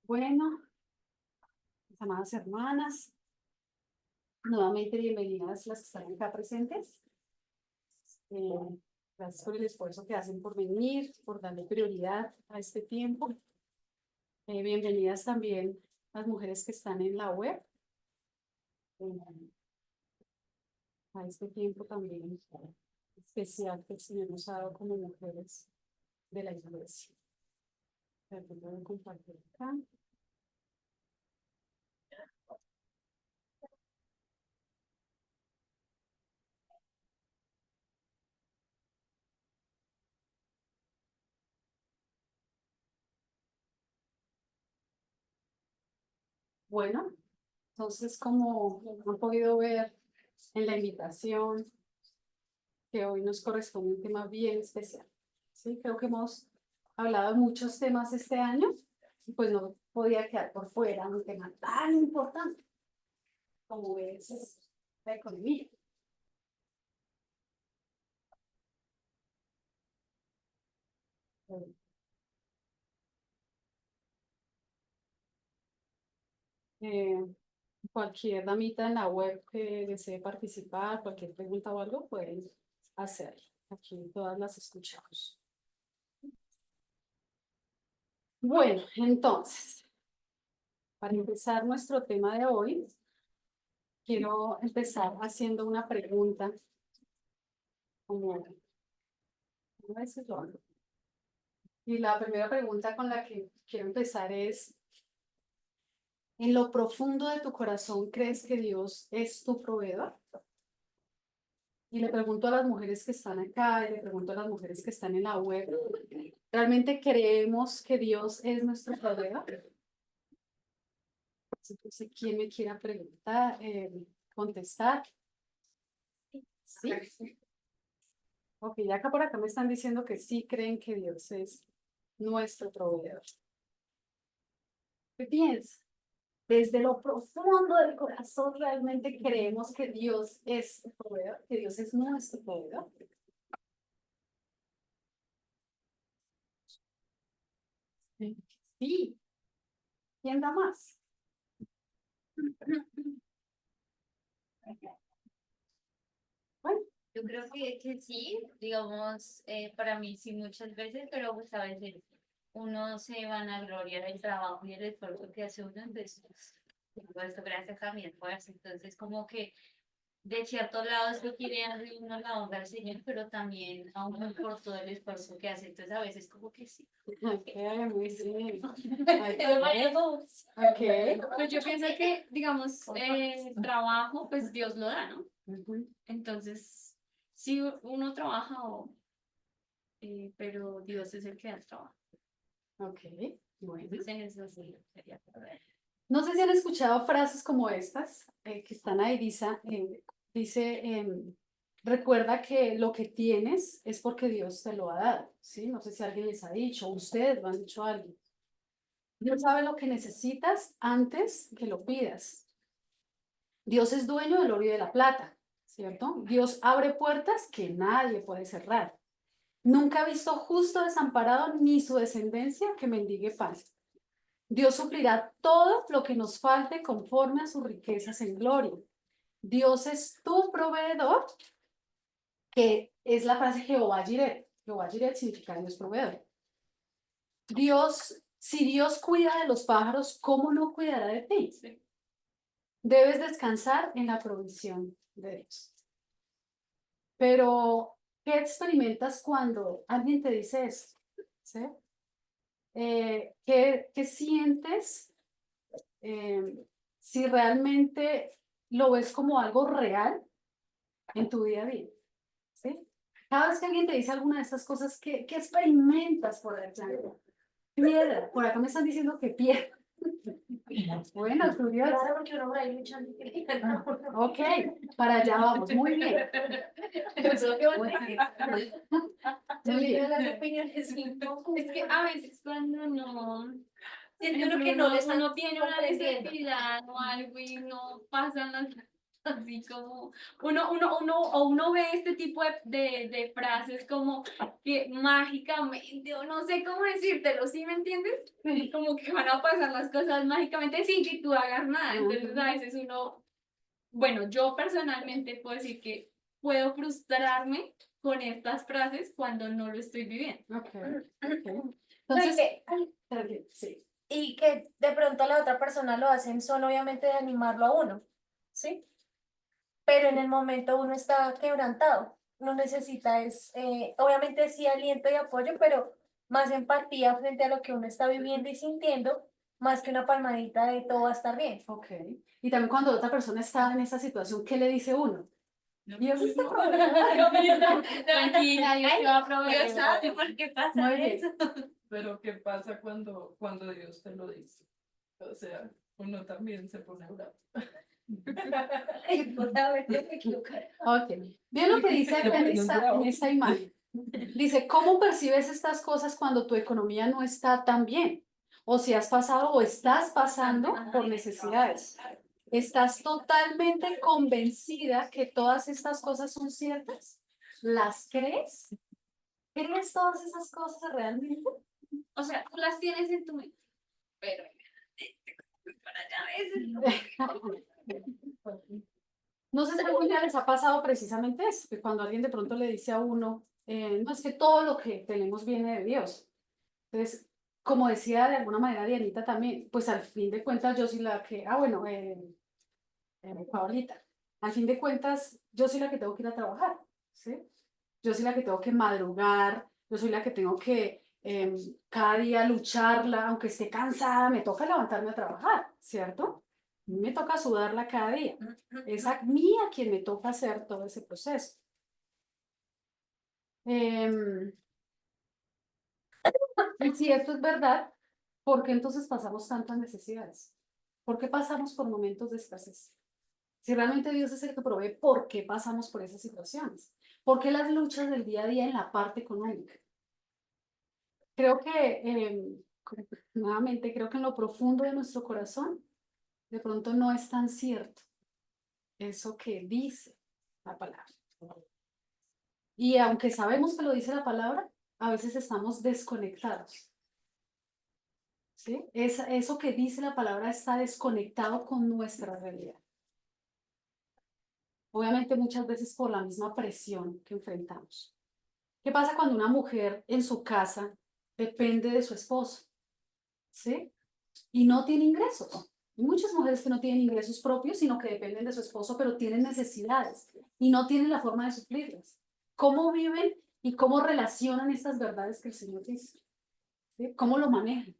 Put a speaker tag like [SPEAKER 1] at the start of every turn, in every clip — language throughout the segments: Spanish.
[SPEAKER 1] Bueno, mis amadas hermanas, nuevamente bienvenidas las que están acá presentes. Eh, Gracias por el esfuerzo que hacen por venir, por darle prioridad a este tiempo. Bienvenidas también las mujeres que están en la web, eh, a este tiempo también especial que el Señor nos ha dado como mujeres de la iglesia. Voy a compartir acá. Bueno, entonces como han podido ver en la invitación, que hoy nos corresponde un tema bien especial. ¿Sí? Creo que hemos hablado de muchos temas este año y pues no podía quedar por fuera un tema tan importante como es la economía. Eh, Cualquier damita en la web que desee participar, cualquier pregunta o algo, pueden hacerlo. Aquí todas las escuchamos. Bueno, entonces, para empezar nuestro tema de hoy, quiero empezar haciendo una pregunta como a veces lo hago. Y la primera pregunta con la que quiero empezar es, ¿en lo profundo de tu corazón crees que Dios es tu proveedor? Y le pregunto a las mujeres que están acá, y le pregunto a las mujeres que están en la web, ¿realmente creemos que Dios es nuestro proveedor? Entonces, ¿quién me quiera preguntar, contestar? Sí. Ok, ya acá por acá me están diciendo que sí creen que Dios es nuestro proveedor. ¿Qué piensas? Desde lo profundo del corazón realmente creemos que Dios es el proveedor, que Dios es nuestro proveedor. Sí, ¿quién da más? Bueno,
[SPEAKER 2] Yo creo que sí, digamos, para mí sí muchas veces, pero pues a veces uno se vanagloria del trabajo y el esfuerzo que hace uno, entonces, pues, esto gracias a mi esfuerzo, entonces como que de cierto lado esto quiere darle uno la honra al Señor, pero también a uno por todo el esfuerzo que hace, entonces a veces como que sí.
[SPEAKER 1] ok, muy bien.
[SPEAKER 2] Es variado.
[SPEAKER 1] Ok.
[SPEAKER 2] Pues yo pienso que, digamos, el trabajo, pues Dios lo da, ¿no?
[SPEAKER 1] Ujú.
[SPEAKER 2] Entonces, si uno trabaja, pero Dios es el que da el trabajo.
[SPEAKER 1] Ok, bueno.
[SPEAKER 2] Entonces, en eso sí sería correcto.
[SPEAKER 1] No sé si han escuchado frases como estas que están ahí, dice, recuerda que lo que tienes es porque Dios te lo ha dado, ¿sí? No sé si alguien les ha dicho, ustedes lo han dicho a alguien. Dios sabe lo que necesitas antes que lo pidas. Dios es dueño del oro y de la plata, ¿cierto? Dios abre puertas que nadie puede cerrar. Nunca ha visto justo desamparado ni su descendencia que mendigue pan. Dios suplirá todo lo que nos falte conforme a sus riquezas en gloria. Dios es tu proveedor, que es la frase Jehová Jireh. Jehová Jireh significa Dios proveedor. Dios, si Dios cuida de los pájaros, ¿cómo no cuidará de ti? Debes descansar en la provisión de Dios. Pero, ¿qué experimentas cuando alguien te dice esto? ¿Sí? ¿Qué sientes si realmente lo ves como algo real en tu día a día? ¿Sí? Cada vez que alguien te dice alguna de estas cosas, ¿qué experimentas por ejemplo? Piedra. Por acá me están diciendo que piedra. Bueno, curioso.
[SPEAKER 2] Claro, porque uno va a ir luchando.
[SPEAKER 1] Ok, para allá vamos. Muy bien. Muy bien.
[SPEAKER 2] Las opiniones un poco. Es que a veces cuando no,
[SPEAKER 3] Siento que no les
[SPEAKER 2] uno tiene una necesidad o algo y no pasan las Así como uno ve este tipo de frases como que mágicamente, o no sé cómo decírtelo, ¿sí me entiendes? Como que van a pasar las cosas mágicamente sin que tú hagas nada. Entonces a veces uno, bueno, yo personalmente puedo decir que puedo frustrarme con estas frases cuando no lo estoy viviendo.
[SPEAKER 1] Okay, okay.
[SPEAKER 3] No, y
[SPEAKER 1] Entonces, sí.
[SPEAKER 3] que de pronto la otra persona lo hacen son obviamente de animarlo a uno, ¿sí? Pero en el momento uno está quebrantado, uno necesita obviamente sí aliento y apoyo, pero más empatía frente a lo que uno está viviendo y sintiendo, más que una palmadita de todo va a estar bien.
[SPEAKER 1] Ok. Y también cuando otra persona está en esa situación, ¿qué le dice uno? Dios está
[SPEAKER 2] Tranquila, Dios te va a proveer, ¿sabe por qué pasa
[SPEAKER 1] Muy bien.
[SPEAKER 2] eso?
[SPEAKER 4] Pero ¿qué pasa cuando Dios te lo dice? O sea, uno también se pone bravo.
[SPEAKER 1] Ok. Bien lo que dice acá en esta imagen. Dice, ¿cómo percibes estas cosas cuando tu economía no está tan bien? O si has pasado o estás pasando por necesidades. ¿Estás totalmente convencida que todas estas cosas son ciertas? ¿Las crees? ¿Crees todas esas cosas realmente?
[SPEAKER 2] O sea, tú las tienes en tu mente, pero para allá a veces.
[SPEAKER 1] No sé si a algún día les ha pasado precisamente eso, que cuando alguien de pronto le dice a uno, no es que todo lo que tenemos viene de Dios. Entonces, como decía de alguna manera Dianita también, pues al fin de cuentas yo soy la que, Paolita, al fin de cuentas yo soy la que tengo que ir a trabajar, ¿sí? Yo soy la que tengo que madrugar, yo soy la que tengo que cada día lucharla, aunque esté cansada, me toca levantarme a trabajar, ¿cierto? Me toca sudarla cada día. Es a mí a quien me toca hacer todo ese proceso. Y si esto es verdad, ¿por qué entonces pasamos tantas necesidades? ¿Por qué pasamos por momentos de escasez? Si realmente Dios es el que provee, ¿por qué pasamos por esas situaciones? ¿Por qué las luchas del día a día en la parte económica? Creo que, nuevamente, creo que en lo profundo de nuestro corazón, de pronto no es tan cierto eso que dice la palabra. Y aunque sabemos que lo dice la palabra, a veces estamos desconectados. ¿Sí? Eso que dice la palabra está desconectado con nuestra realidad. Obviamente muchas veces por la misma presión que enfrentamos. ¿Qué pasa cuando una mujer en su casa depende de su esposo? ¿Sí? Y no tiene ingresos. Hay muchas mujeres que no tienen ingresos propios, sino que dependen de su esposo, pero tienen necesidades y no tienen la forma de suplirlas. ¿Cómo viven y cómo relacionan estas verdades que el Señor dice? ¿Sí? ¿Cómo lo manejan?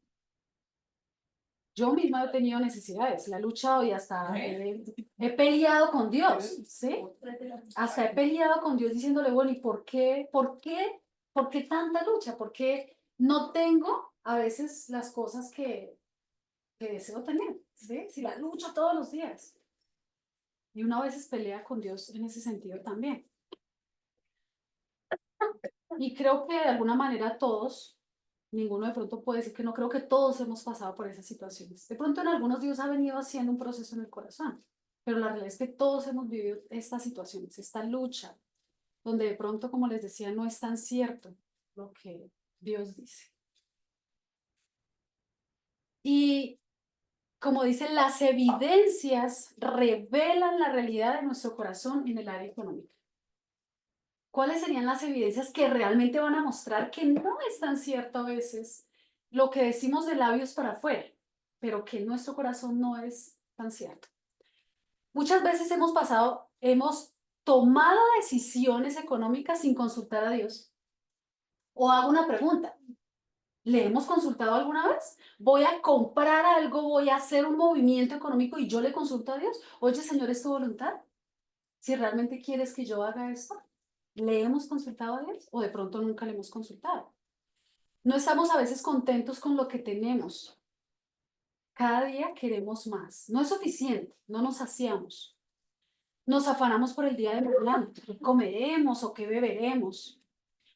[SPEAKER 1] Yo misma he tenido necesidades, la he luchado y hasta he peleado con Dios, ¿sí? Hasta he peleado con Dios diciéndole, bueno, ¿y por qué? ¿Por qué tanta lucha? ¿Por qué no tengo a veces las cosas que deseo tener? ¿Sí? Si la lucho todos los días. Y uno a veces pelea con Dios en ese sentido también. Y creo que de alguna manera todos, ninguno de pronto puede decir que no, creo que todos hemos pasado por esas situaciones. De pronto en algunos Dios ha venido haciendo un proceso en el corazón, pero la realidad es que todos hemos vivido estas situaciones, esta lucha, donde de pronto, como les decía, no es tan cierto lo que Dios dice. Y como dicen, las evidencias revelan la realidad de nuestro corazón en el área económica. ¿Cuáles serían las evidencias que realmente van a mostrar que no es tan cierto a veces lo que decimos de labios para afuera, pero que en nuestro corazón no es tan cierto? Muchas veces hemos tomado decisiones económicas sin consultar a Dios. O hago una pregunta, ¿le hemos consultado alguna vez? Voy a comprar algo, voy a hacer un movimiento económico y yo le consulto a Dios. Oye, Señor, ¿es tu voluntad? Si realmente quieres que yo haga esto, ¿le hemos consultado a Dios o de pronto nunca le hemos consultado? No estamos a veces contentos con lo que tenemos. Cada día queremos más. No es suficiente, no nos saciamos. Nos afanamos por el día de mañana, qué comeremos o qué beberemos.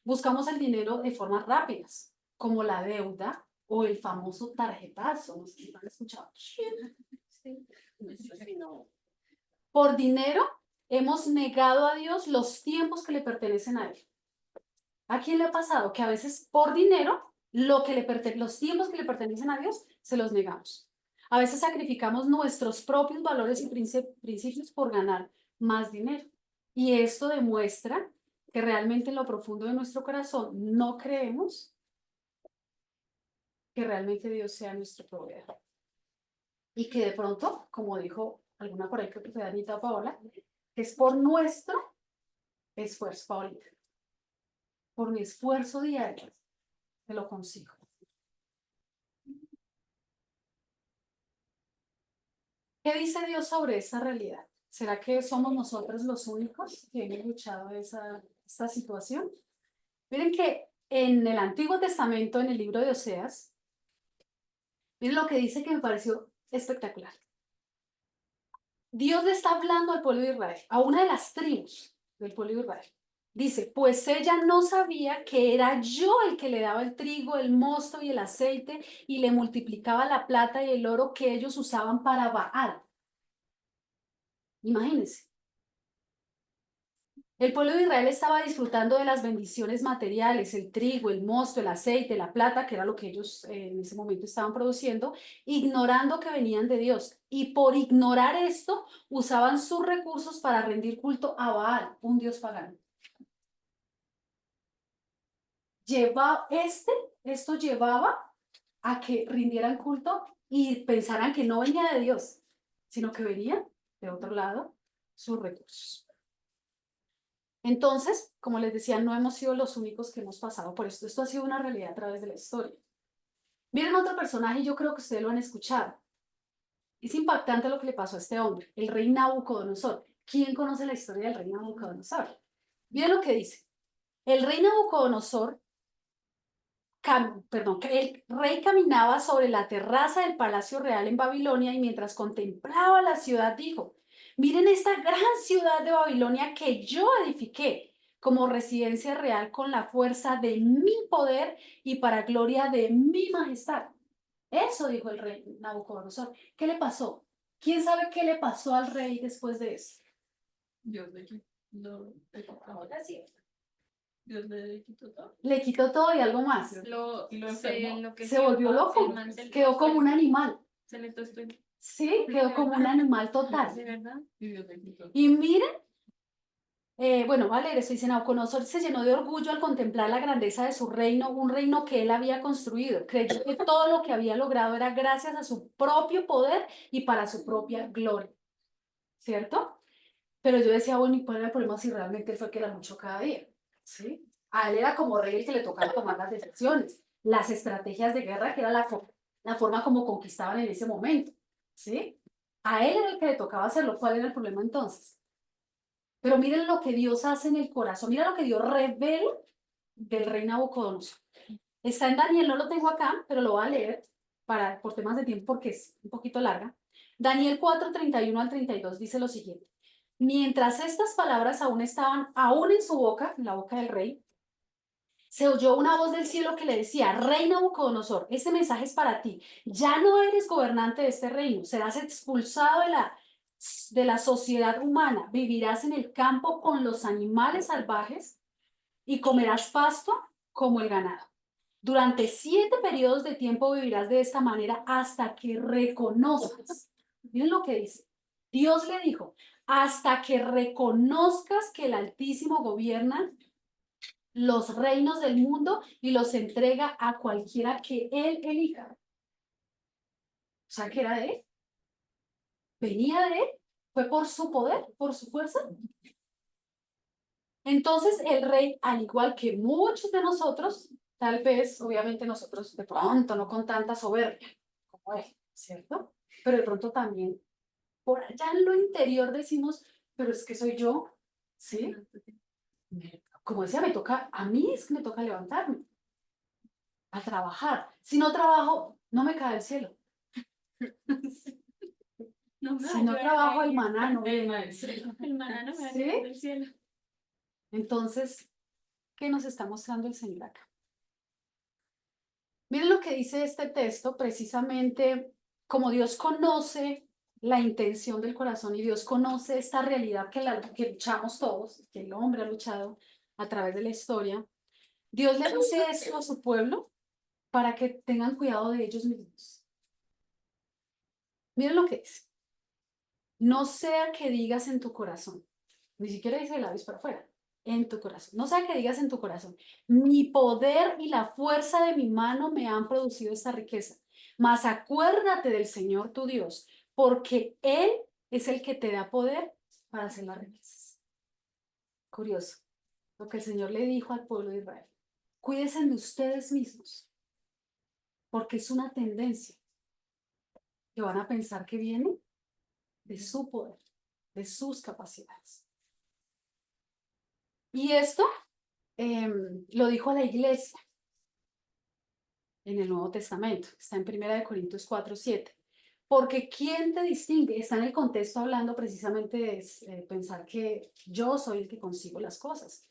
[SPEAKER 1] Buscamos el dinero de formas rápidas, como la deuda o el famoso tarjetazo. No sé si lo han escuchado. Sí. Por dinero hemos negado a Dios los tiempos que le pertenecen a Él. ¿A quién le ha pasado? Que a veces por dinero, los tiempos que le pertenecen a Dios, se los negamos. A veces sacrificamos nuestros propios valores y principios por ganar más dinero. Y esto demuestra que realmente en lo profundo de nuestro corazón no creemos que realmente Dios sea nuestro proveedor. Y que de pronto, como dijo alguna por ahí, creo que fue Anita o Paola, que es por nuestro esfuerzo, Paolita, por mi esfuerzo diario, que lo consigo. ¿Qué dice Dios sobre esta realidad? ¿Será que somos nosotros los únicos que hemos luchado esta situación? Miren que en el Antiguo Testamento, en el libro de Oseas, miren lo que dice que me pareció espectacular. Dios le está hablando al pueblo de Israel, a una de las tribus del pueblo de Israel. Dice, pues ella no sabía que era yo el que le daba el trigo, el mosto y el aceite y le multiplicaba la plata y el oro que ellos usaban para Baal. Imagínense. El pueblo de Israel estaba disfrutando de las bendiciones materiales, el trigo, el mosto, el aceite, la plata, que era lo que ellos en ese momento estaban produciendo, ignorando que venían de Dios. Y por ignorar esto, usaban sus recursos para rendir culto a Baal, un dios pagano. Esto llevaba a que rindieran culto y pensaran que no venía de Dios, sino que venía de otro lado sus recursos. Entonces, como les decía, no hemos sido los únicos que hemos pasado por esto. Esto ha sido una realidad a través de la historia. Miren otro personaje, y yo creo que ustedes lo han escuchado. Es impactante lo que le pasó a este hombre, el rey Nabucodonosor. ¿Quién conoce la historia del rey Nabucodonosor? Miren lo que dice. El rey Nabucodonosor, el rey caminaba sobre la terraza del Palacio Real en Babilonia y mientras contemplaba la ciudad dijo, miren esta gran ciudad de Babilonia que yo edifiqué como residencia real con la fuerza de mi poder y para gloria de mi majestad. Eso dijo el rey Nabucodonosor. ¿Qué le pasó? ¿Quién sabe qué le pasó al rey después de eso?
[SPEAKER 4] Dios le quitó,
[SPEAKER 3] Ahora sí.
[SPEAKER 4] Dios le quitó todo.
[SPEAKER 1] Le quitó todo y algo más.
[SPEAKER 2] Lo
[SPEAKER 4] enfermó.
[SPEAKER 1] Se volvió loco. Quedó como un animal.
[SPEAKER 2] Se le tostó.
[SPEAKER 1] Sí, quedó como un animal total.
[SPEAKER 2] ¿De verdad?
[SPEAKER 4] Y Dios le quitó.
[SPEAKER 1] Y miren, bueno, va a leer esto, dice, Nabucodonosor se llenó de orgullo al contemplar la grandeza de su reino, un reino que él había construido. Creyó que todo lo que había logrado era gracias a su propio poder y para su propia gloria. ¿Cierto? Pero yo decía, bueno, ¿y cuál era el problema si realmente él fue el que la luchó cada día? ¿Sí? A él era como rey el que le tocaba tomar las decisiones, las estrategias de guerra, que era la forma como conquistaban en ese momento. ¿Sí? A él era el que le tocaba hacerlo. ¿Cuál era el problema entonces? Pero miren lo que Dios hace en el corazón, miren lo que Dios revela del rey Nabucodonosor. Está en Daniel, no lo tengo acá, pero lo voy a leer por temas de tiempo porque es un poquito larga. Daniel 4:31 al 32 dice lo siguiente. Mientras estas palabras aún estaban en su boca, en la boca del rey, se oyó una voz del cielo que le decía, Rey Nabucodonosor, este mensaje es para ti. Ya no eres gobernante de este reino, serás expulsado de la sociedad humana, vivirás en el campo con los animales salvajes y comerás pasto como el ganado. Durante 7 periodos de tiempo vivirás de esta manera hasta que reconozcas. Miren lo que dice. Dios le dijo, hasta que reconozcas que el Altísimo gobierna los reinos del mundo y los entrega a cualquiera que él elija. O sea, que era de él. Venía de él. Fue por su poder, por su fuerza. Entonces el rey, al igual que muchos de nosotros, tal vez, obviamente nosotros de pronto, no con tanta soberbia como él, ¿cierto? Pero de pronto también, por allá en lo interior decimos, pero es que soy yo, ¿sí? Como decía, a mí es que me toca levantarme a trabajar. Si no trabajo, no me cae el cielo. Si no trabajo, el maná no viene del cielo.
[SPEAKER 2] El maná no me va a
[SPEAKER 1] ¿Sí?
[SPEAKER 2] caer del cielo.
[SPEAKER 1] Entonces, ¿qué nos está mostrando el Señor acá? Miren lo que dice este texto, precisamente como Dios conoce la intención del corazón y Dios conoce esta realidad que luchamos todos, que el hombre ha luchado a través de la historia. Dios le dice esto a su pueblo para que tengan cuidado de ellos mismos. Miren lo que dice. No sea que digas en tu corazón, ni siquiera dice de labios para afuera, en tu corazón. No sea que digas en tu corazón, mi poder y la fuerza de mi mano me han producido esta riqueza. Mas acuérdate del Señor tu Dios, porque Él es el que te da poder para hacer las riquezas. Curioso, lo que el Señor le dijo al pueblo de Israel. Cuídense de ustedes mismos, porque es una tendencia que van a pensar que viene de su poder, de sus capacidades. Y esto lo dijo a la iglesia en el Nuevo Testamento, está en 1 Corintios 4:7. Porque ¿quién te distingue? Está en el contexto hablando precisamente de pensar que yo soy el que consigo las cosas.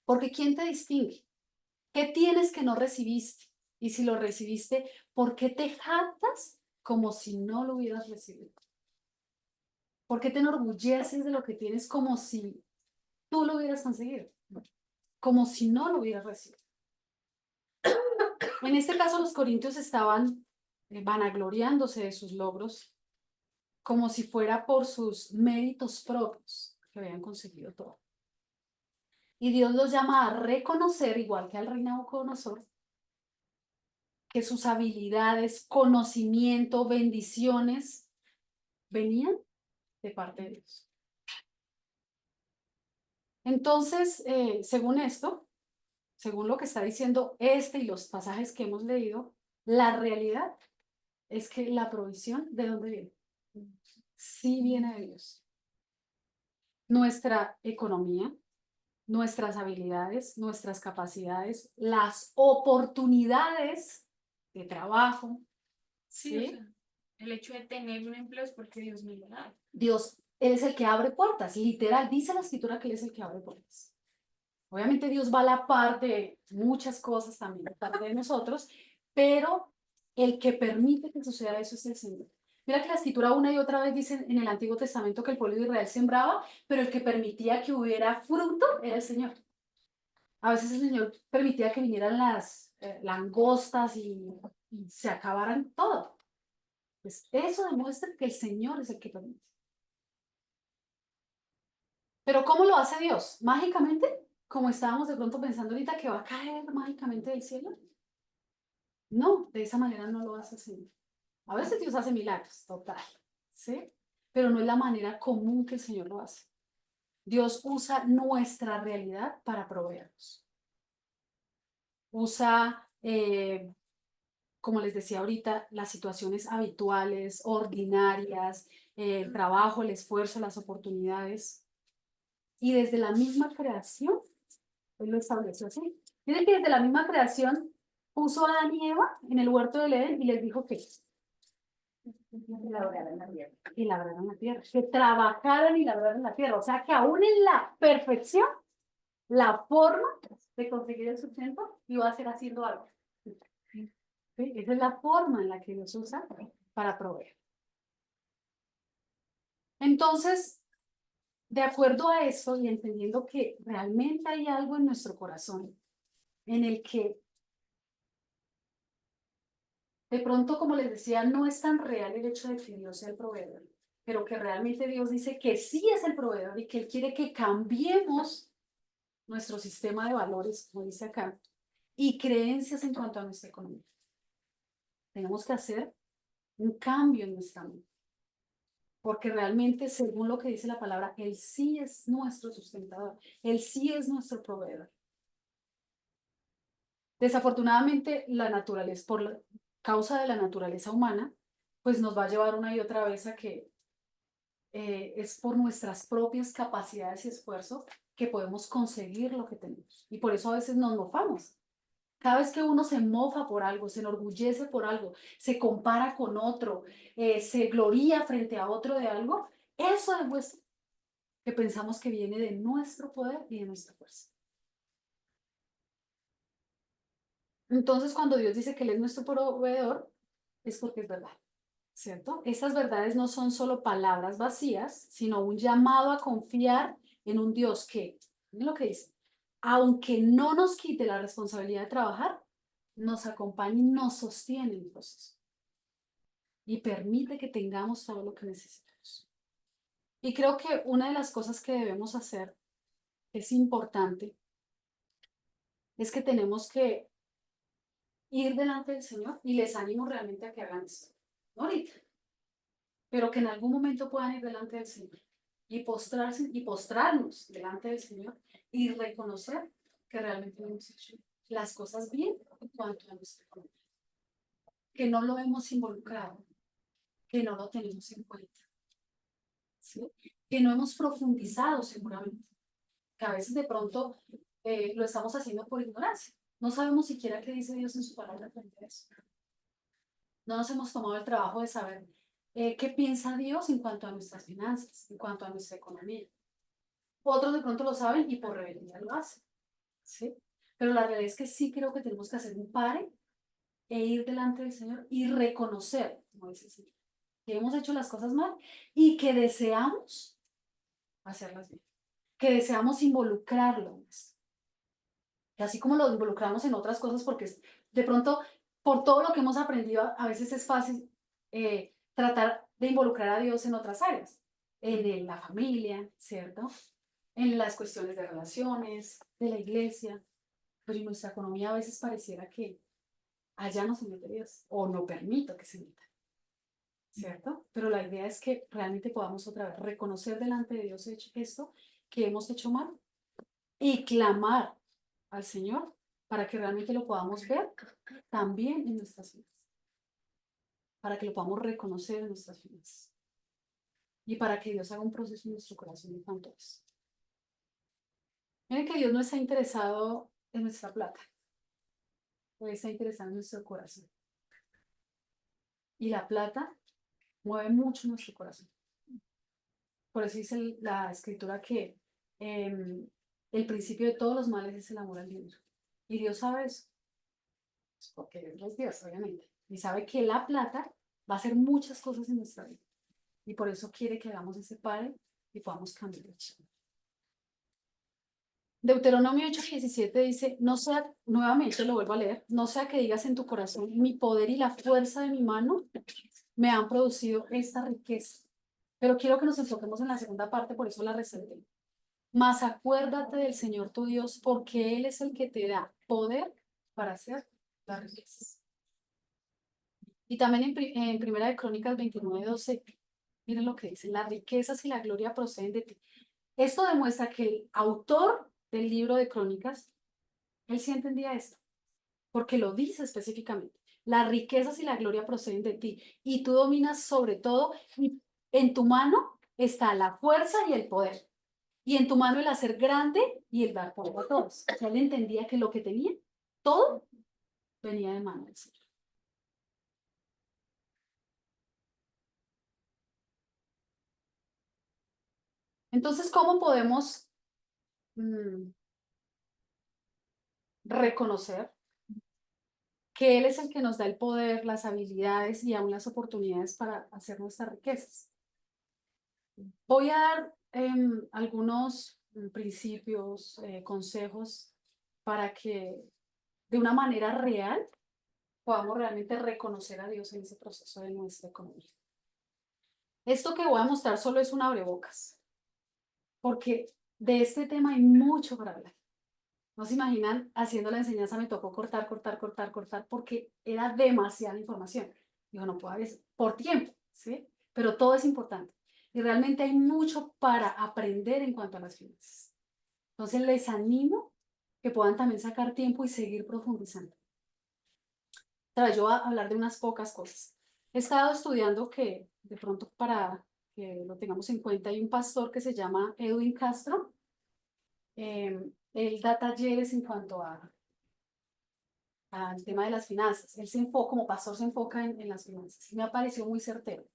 [SPEAKER 1] Porque ¿quién te distingue? ¿Qué tienes que no recibiste? Y si lo recibiste, ¿por qué te jactas como si no lo hubieras recibido? ¿Por qué te enorgulleces de lo que tienes como si tú lo hubieras conseguido? Como si no lo hubieras recibido. En este caso, los corintios estaban vanagloriándose de sus logros, como si fuera por sus méritos propios que habían conseguido todo. Y Dios los llama a reconocer, igual que al rey Nabucodonosor, que sus habilidades, conocimiento, bendiciones venían de parte de Dios. Entonces, según esto, según lo que está diciendo este y los pasajes que hemos leído, la realidad es que la provisión, ¿de dónde viene? Sí viene de Dios. Nuestra economía, nuestras habilidades, nuestras capacidades, las oportunidades de trabajo,
[SPEAKER 5] Sí,
[SPEAKER 1] ¿sí?
[SPEAKER 5] o sea, el hecho de tener un empleo es porque Dios me lo da.
[SPEAKER 1] Dios, Él es el que abre puertas, literal, dice la escritura que Él es el que abre puertas. Obviamente Dios va a la par de muchas cosas también, de parte de nosotros, pero el que permite que suceda eso es el Señor. Mira que la escritura una y otra vez dice en el Antiguo Testamento que el pueblo de Israel sembraba, pero el que permitía que hubiera fruto era el Señor. A veces el Señor permitía que vinieran las langostas y se acabaran todo. Pues eso demuestra que el Señor es el que permite. Pero ¿cómo lo hace Dios? ¿Mágicamente? Como estábamos de pronto pensando ahorita que va a caer mágicamente del cielo. No, de esa manera no lo hace el Señor. A veces Dios hace milagros, total, ¿sí? Pero no es la manera común que el Señor lo hace. Dios usa nuestra realidad para proveernos. Usa, como les decía ahorita, las situaciones habituales, ordinarias, el trabajo, el esfuerzo, las oportunidades. Y desde la misma creación, Él lo estableció así. Miren que desde la misma creación puso a Adán y Eva en el huerto del Edén y les dijo que
[SPEAKER 3] laboraran la tierra.
[SPEAKER 1] y labraran la tierra, que trabajaran y labraran la tierra. O sea que aún en la perfección, la forma de conseguir el sustento iba a ser haciendo algo. ¿Sí? Esa es la forma en la que Dios usa para proveer. Entonces, de acuerdo a eso y entendiendo que realmente hay algo en nuestro corazón en el que de pronto, como les decía, no es tan real el hecho de que Dios sea el proveedor, pero que realmente Dios dice que sí es el proveedor y que Él quiere que cambiemos nuestro sistema de valores, como dice acá, y creencias en cuanto a nuestra economía. Tenemos que hacer un cambio en nuestra mente, porque realmente, según lo que dice la palabra, Él sí es nuestro sustentador, Él sí es nuestro proveedor. Desafortunadamente, la naturaleza, por la causa de la naturaleza humana, pues nos va a llevar una y otra vez a que es por nuestras propias capacidades y esfuerzo que podemos conseguir lo que tenemos. Y por eso a veces nos mofamos. Cada vez que uno se mofa por algo, se enorgullece por algo, se compara con otro, se gloría frente a otro de algo, eso demuestra que pensamos que viene de nuestro poder y de nuestra fuerza. Entonces, cuando Dios dice que Él es nuestro proveedor, es porque es verdad. ¿cierto? Estas verdades no son solo palabras vacías, sino un llamado a confiar en un Dios que, miren lo que dice, aunque no nos quite la responsabilidad de trabajar, nos acompaña y nos sostiene en el proceso y permite que tengamos todo lo que necesitamos. Y creo que una de las cosas que debemos hacer, que es importante, es que tenemos que ir delante del Señor y les animo realmente a que hagan esto. No ahorita, pero que en algún momento puedan ir delante del Señor y postrarse y postrarnos delante del Señor y reconocer que realmente hemos hecho las cosas bien en cuanto a nuestra economía, que no lo hemos involucrado, que no lo tenemos en cuenta, ¿sí? Que no hemos profundizado seguramente, que a veces de pronto lo estamos haciendo por ignorancia. No sabemos siquiera qué dice Dios en su palabra frente a eso. No nos hemos tomado el trabajo de saber qué piensa Dios en cuanto a nuestras finanzas, en cuanto a nuestra economía. Otros de pronto lo saben y por rebeldía lo hacen, ¿sí? Pero la realidad es que sí creo que tenemos que hacer un pare e ir delante del Señor y reconocer, como dice el Señor, que hemos hecho las cosas mal y que deseamos hacerlas bien, que deseamos involucrarlo más. Y así como lo involucramos en otras cosas, porque de pronto, por todo lo que hemos aprendido, a veces es fácil tratar de involucrar a Dios en otras áreas, en la familia, ¿cierto? En las cuestiones de relaciones, de la iglesia, pero en nuestra economía a veces pareciera que allá no se mete Dios, o no permito que se meta, ¿cierto? Pero la idea es que realmente podamos otra vez reconocer delante de Dios esto que hemos hecho mal y clamar al Señor para que realmente lo podamos ver también en nuestras vidas, para que lo podamos reconocer en nuestras vidas y para que Dios haga un proceso en nuestro corazón en cuanto a eso. Miren que Dios no está interesado en nuestra plata, Él está interesado en nuestro corazón. Y la plata mueve mucho nuestro corazón. Por eso dice la escritura que el principio de todos los males es el amor al dinero. Y Dios sabe eso, porque Dios es Dios, obviamente. Y sabe que la plata va a hacer muchas cosas en nuestra vida. Y por eso quiere que hagamos ese padre y podamos cambiar el chip. Deuteronomio 8:17 dice, no sea, nuevamente lo vuelvo a leer, no sea que digas en tu corazón, mi poder y la fuerza de mi mano me han producido esta riqueza. Pero quiero que nos enfoquemos en la segunda parte, por eso la reservé. Mas acuérdate del Señor tu Dios, porque Él es el que te da poder para hacer las riquezas. Y también en Primera de Crónicas 29:12, miren lo que dice, las riquezas y la gloria proceden de ti. Esto demuestra que el autor del libro de Crónicas, él sí entendía esto, porque lo dice específicamente. Las riquezas y la gloria proceden de ti, y tú dominas sobre todo, y en tu mano está la fuerza y el poder, y en tu mano el hacer grande y el dar poder a todos. O sea, él entendía que lo que tenía, todo venía de mano del Señor. Entonces, ¿cómo podemos reconocer que Él es el que nos da el poder, las habilidades y aún las oportunidades para hacer nuestras riquezas? Voy a dar algunos principios, consejos para que de una manera real podamos realmente reconocer a Dios en ese proceso de nuestra economía. Esto que voy a mostrar solo es un abrebocas, porque de este tema hay mucho para hablar. No se imaginan, haciendo la enseñanza me tocó cortar, cortar, cortar, cortar, porque era demasiada información. Digo, no puedo ver por tiempo, ¿sí? Pero todo es importante. Y realmente hay mucho para aprender en cuanto a las finanzas. Entonces les animo que puedan también sacar tiempo y seguir profundizando. Yo voy a hablar de unas pocas cosas. He estado estudiando que, de pronto para que lo tengamos en cuenta, hay un pastor que se llama Edwin Castro. Él da talleres en cuanto al tema de las finanzas. Él se enfoca, como pastor, se enfoca en las finanzas. Me ha parecido muy certero.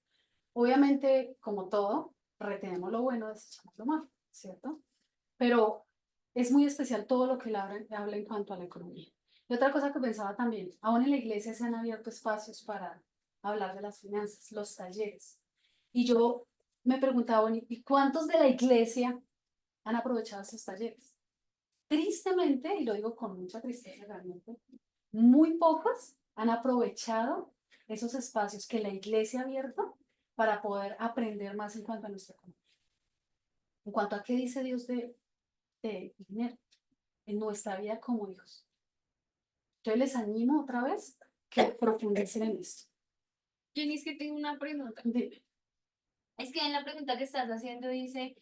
[SPEAKER 1] Obviamente, como todo, retenemos lo bueno, desechamos lo malo, ¿cierto? Pero es muy especial todo lo que él habla en cuanto a la economía. Y otra cosa que pensaba también, aún en la iglesia se han abierto espacios para hablar de las finanzas, los talleres. Y yo me preguntaba, bueno, ¿y cuántos de la iglesia han aprovechado esos talleres? Tristemente, y lo digo con mucha tristeza realmente, muy pocos han aprovechado esos espacios que la iglesia ha abierto para poder aprender más en cuanto a nuestra economía. En cuanto a qué dice Dios de dinero en nuestra vida como hijos. Yo les animo otra vez que profundicen en esto.
[SPEAKER 5] Jenny, es que tengo una pregunta.
[SPEAKER 1] Dime.
[SPEAKER 2] Es que en la pregunta que estás haciendo dice,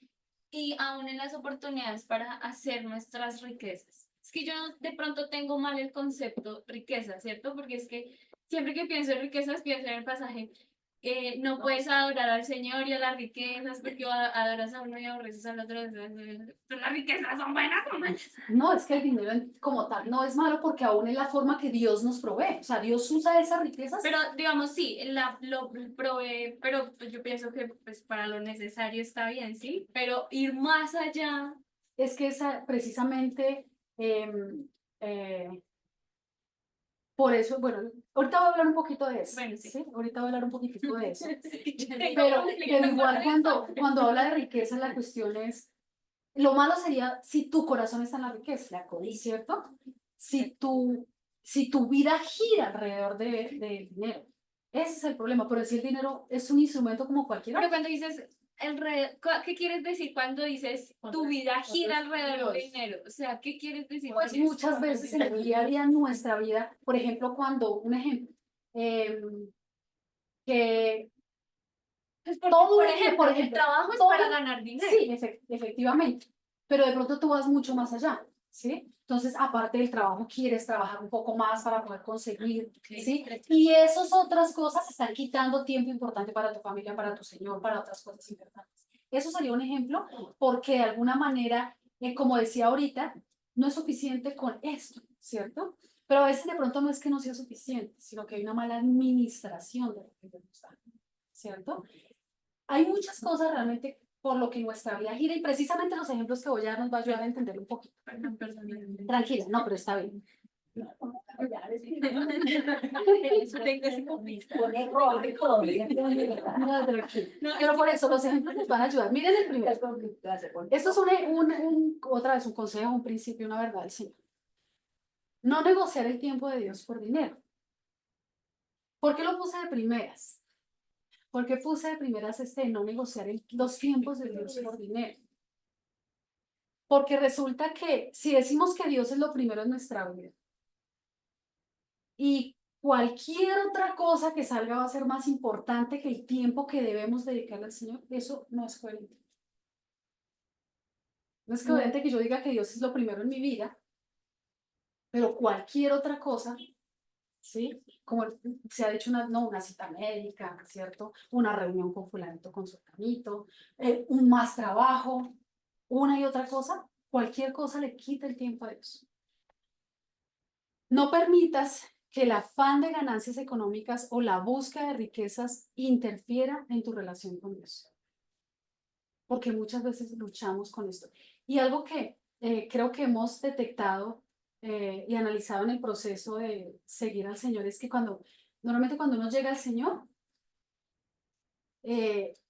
[SPEAKER 2] y aún en las oportunidades para hacer nuestras riquezas. Es que yo de pronto tengo mal el concepto riqueza, ¿cierto? Porque es que siempre que pienso en riquezas, pienso en el pasaje. No puedes adorar al Señor y a las riquezas porque adoras a uno y aborreces al otro. Pero las riquezas son buenas, son buenas.
[SPEAKER 1] No, es que el dinero como tal no es malo porque aún es la forma que Dios nos provee. O sea, Dios usa esas riquezas.
[SPEAKER 5] Pero digamos, sí, lo provee, pero pues yo pienso que pues para lo necesario está bien, ¿sí? Pero ir más allá.
[SPEAKER 1] Es que esa, precisamente, eh, por eso, bueno, ahorita voy a hablar un poquito de eso.
[SPEAKER 5] Bueno, sí.
[SPEAKER 1] ¿Sí? Ahorita voy a hablar un poquitico de eso.
[SPEAKER 5] Tengo
[SPEAKER 1] Pero
[SPEAKER 5] conflicto
[SPEAKER 1] igual
[SPEAKER 5] con
[SPEAKER 1] cuando habla de riqueza, la cuestión es, lo malo sería si tu corazón está en la riqueza, ¿cierto? Si tu vida gira alrededor del dinero. Ese es el problema, pero si el dinero es un instrumento como cualquier
[SPEAKER 5] Pero
[SPEAKER 1] otro.
[SPEAKER 5] cuando dices, ¿qué quieres decir cuando dices tu vida gira alrededor del dinero? O sea, ¿qué quieres decir
[SPEAKER 1] Pues
[SPEAKER 5] con eso?
[SPEAKER 1] muchas veces en el día a día, en nuestra vida, por ejemplo, un ejemplo, que
[SPEAKER 5] Pues porque,
[SPEAKER 1] todo
[SPEAKER 5] por
[SPEAKER 1] el día,
[SPEAKER 5] ejemplo,
[SPEAKER 1] por
[SPEAKER 5] el
[SPEAKER 1] ejemplo,
[SPEAKER 5] trabajo es
[SPEAKER 1] todo-
[SPEAKER 5] para ganar dinero.
[SPEAKER 1] sí, efectivamente, pero de pronto tú vas mucho más allá, ¿sí? Entonces, aparte del trabajo, quieres trabajar un poco más para poder conseguir, ¿sí? Y esas otras cosas están quitando tiempo importante para tu familia, para tu Señor, para otras cosas importantes. Eso sería un ejemplo porque de alguna manera, como decía ahorita, no es suficiente con esto, ¿cierto? Pero a veces de pronto no es que no sea suficiente, sino que hay una mala administración de lo que Dios nos da, ¿cierto? Hay muchas cosas realmente por lo que nuestra vida gira y precisamente los ejemplos que voy a dar nos va a ayudar a entender un poquito.
[SPEAKER 5] Perdón.
[SPEAKER 1] Tranquila, no, pero está bien. No, tranquila. Pero por eso los ejemplos nos van a ayudar. Miren el primero. Esto es otra vez un consejo, un principio, una verdad del Señor. No negociar el tiempo de Dios por dinero. ¿Por qué lo puse de primeras? Porque puse de primeras no negociar los tiempos de Dios por dinero. Porque resulta que si decimos que Dios es lo primero en nuestra vida y cualquier otra cosa que salga va a ser más importante que el tiempo que debemos dedicarle al Señor, eso no es coherente. No es coherente que yo diga que Dios es lo primero en mi vida, pero cualquier otra cosa, ¿sí? Como se ha dicho una cita médica, ¿cierto? Una reunión con fulanito, con sultanito, un más trabajo, una y otra cosa, cualquier cosa le quita el tiempo a Dios. No permitas que el afán de ganancias económicas o la búsqueda de riquezas interfiera en tu relación con Dios. Porque muchas veces luchamos con esto. Y algo que creo que hemos detectado y analizado en el proceso de seguir al Señor es que normalmente cuando uno llega al Señor,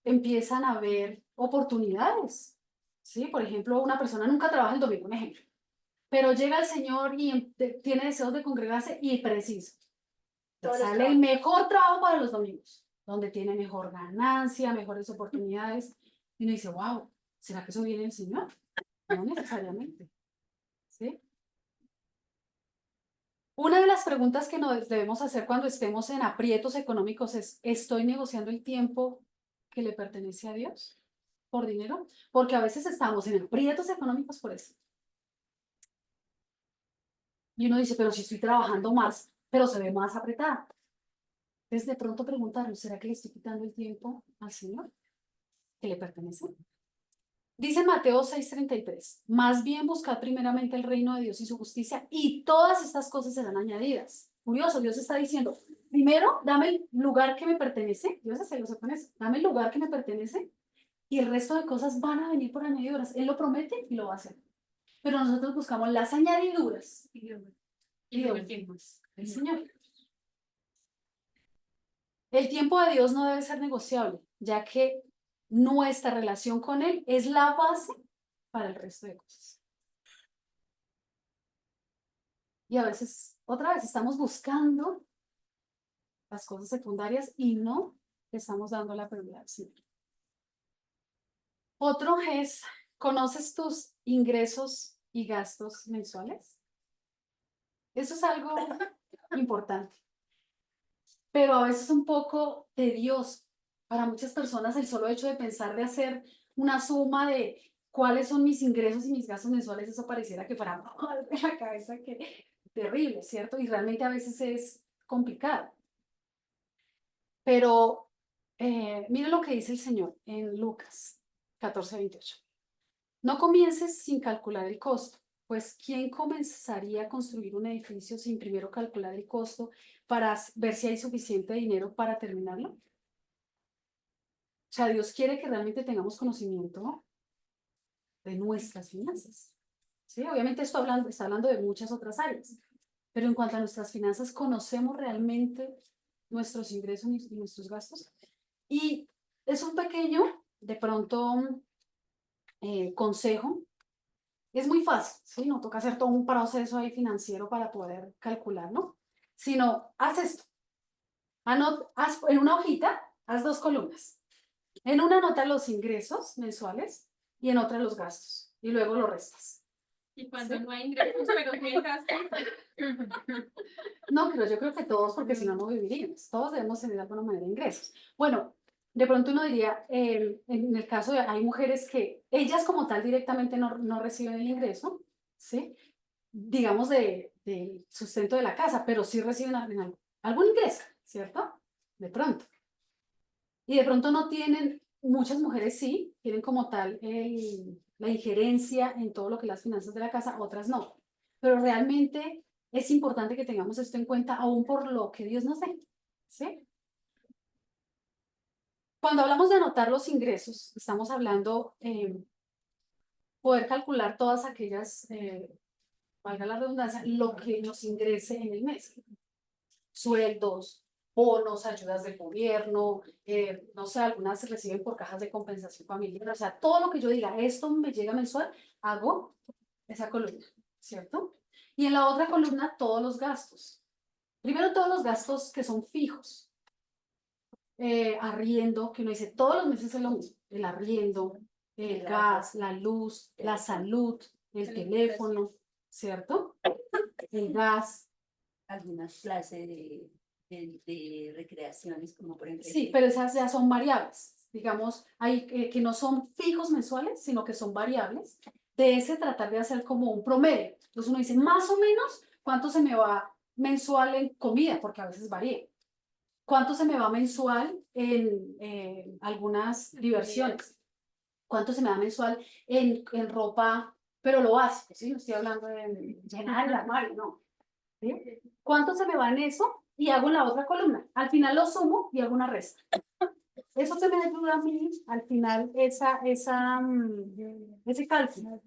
[SPEAKER 1] empiezan a haber oportunidades. ¿Sí? Por ejemplo, una persona nunca trabaja el domingo, un ejemplo. Pero llega el Señor y tiene deseos de congregarse y preciso. Sale el mejor trabajo para los domingos, donde tiene mejor ganancia, mejores oportunidades. Y uno dice, wow, ¿será que eso viene del Señor? No necesariamente. ¿Sí? Una de las preguntas que nos debemos hacer cuando estemos en aprietos económicos es, ¿estoy negociando el tiempo que le pertenece a Dios por dinero? Porque a veces estamos en aprietos económicos por eso. Y uno dice, pero si estoy trabajando más, pero se ve más apretada. Entonces de pronto preguntarnos, ¿será que le estoy quitando el tiempo al Señor que le pertenece? Dice Mateo 6:33, más bien buscad primeramente el reino de Dios y su justicia y todas estas cosas serán añadidas. Curioso, Dios está diciendo, primero dame el lugar que me pertenece, Dios es celoso con eso, dame el lugar que me pertenece y el resto de cosas van a venir por añadiduras. Él lo promete y lo va a hacer. Pero nosotros buscamos las añadiduras y de últimas, el Señor. El tiempo de Dios no debe ser negociable, ya que nuestra relación con Él es la base para el resto de cosas. Y a veces, otra vez, estamos buscando las cosas secundarias y no le estamos dando la prioridad al Señor. Otro es, ¿conoces tus ingresos y gastos mensuales? Eso es algo importante, pero a veces un poco tedioso. Para muchas personas el solo hecho de pensar de hacer una suma de cuáles son mis ingresos y mis gastos mensuales, eso pareciera que fuera de la cabeza, que terrible, ¿cierto? Y realmente a veces es complicado. Pero miren lo que dice el Señor en Lucas 14:28. No comiences sin calcular el costo, pues ¿quién comenzaría a construir un edificio sin primero calcular el costo para ver si hay suficiente dinero para terminarlo? O sea, Dios quiere que realmente tengamos conocimiento de nuestras finanzas. ¿Sí? Obviamente esto está hablando de muchas otras áreas, pero en cuanto a nuestras finanzas, ¿conocemos realmente nuestros ingresos y nuestros gastos? Y es un pequeño, de pronto, consejo. Es muy fácil, ¿sí? No toca hacer todo un proceso ahí financiero para poder calcularlo, sino haz esto. Haz en una hojita, haz 2 columnas. En una anota los ingresos mensuales y en otra los gastos. Y luego lo restas.
[SPEAKER 5] Y cuando
[SPEAKER 1] ¿Sí?
[SPEAKER 5] no hay ingresos, pero sí hay gastos.
[SPEAKER 1] No, pero yo creo que todos, porque si no, no viviríamos. Todos debemos tener de alguna manera ingresos. Bueno, de pronto uno diría, en el caso de, hay mujeres que ellas como tal directamente no reciben el ingreso, ¿sí? Digamos de sustento de la casa, pero sí reciben algún ingreso, ¿cierto? De pronto. Y de pronto no tienen, muchas mujeres sí, tienen como tal la injerencia en todo lo que es las finanzas de la casa, otras no. Pero realmente es importante que tengamos esto en cuenta aún por lo que Dios nos dé, ¿sí? Cuando hablamos de anotar los ingresos, estamos hablando poder calcular todas aquellas, valga la redundancia, lo que nos ingrese en el mes. Sueldos, bonos, ayudas del gobierno, no sé, algunas se reciben por cajas de compensación familiar, o sea, todo lo que yo diga, esto me llega mensual, hago esa columna, ¿cierto? Y en la otra columna, todos los gastos. Primero, todos los gastos que son fijos. Arriendo, que uno dice, todos los meses es lo mismo, el arriendo, el gas, la luz, la salud, el teléfono, ¿cierto? El gas.
[SPEAKER 6] Algunas clases de recreaciones, como por ejemplo.
[SPEAKER 1] Sí, pero esas ya son variables. Digamos, hay que no son fijos mensuales, sino que son variables. De ese tratar de hacer como un promedio. Entonces uno dice, más o menos, ¿cuánto se me va mensual en comida? Porque a veces varía. ¿Cuánto se me va mensual en algunas diversiones? ¿Cuánto se me va mensual en ropa? Pero lo básico, ¿sí? No estoy hablando de llenar el armario, no. ¿Sí? ¿Cuánto se me va en eso? Y hago en la otra columna. Al final lo sumo y hago una resta. Eso se me ayuda a mí, al final, ese cálculo.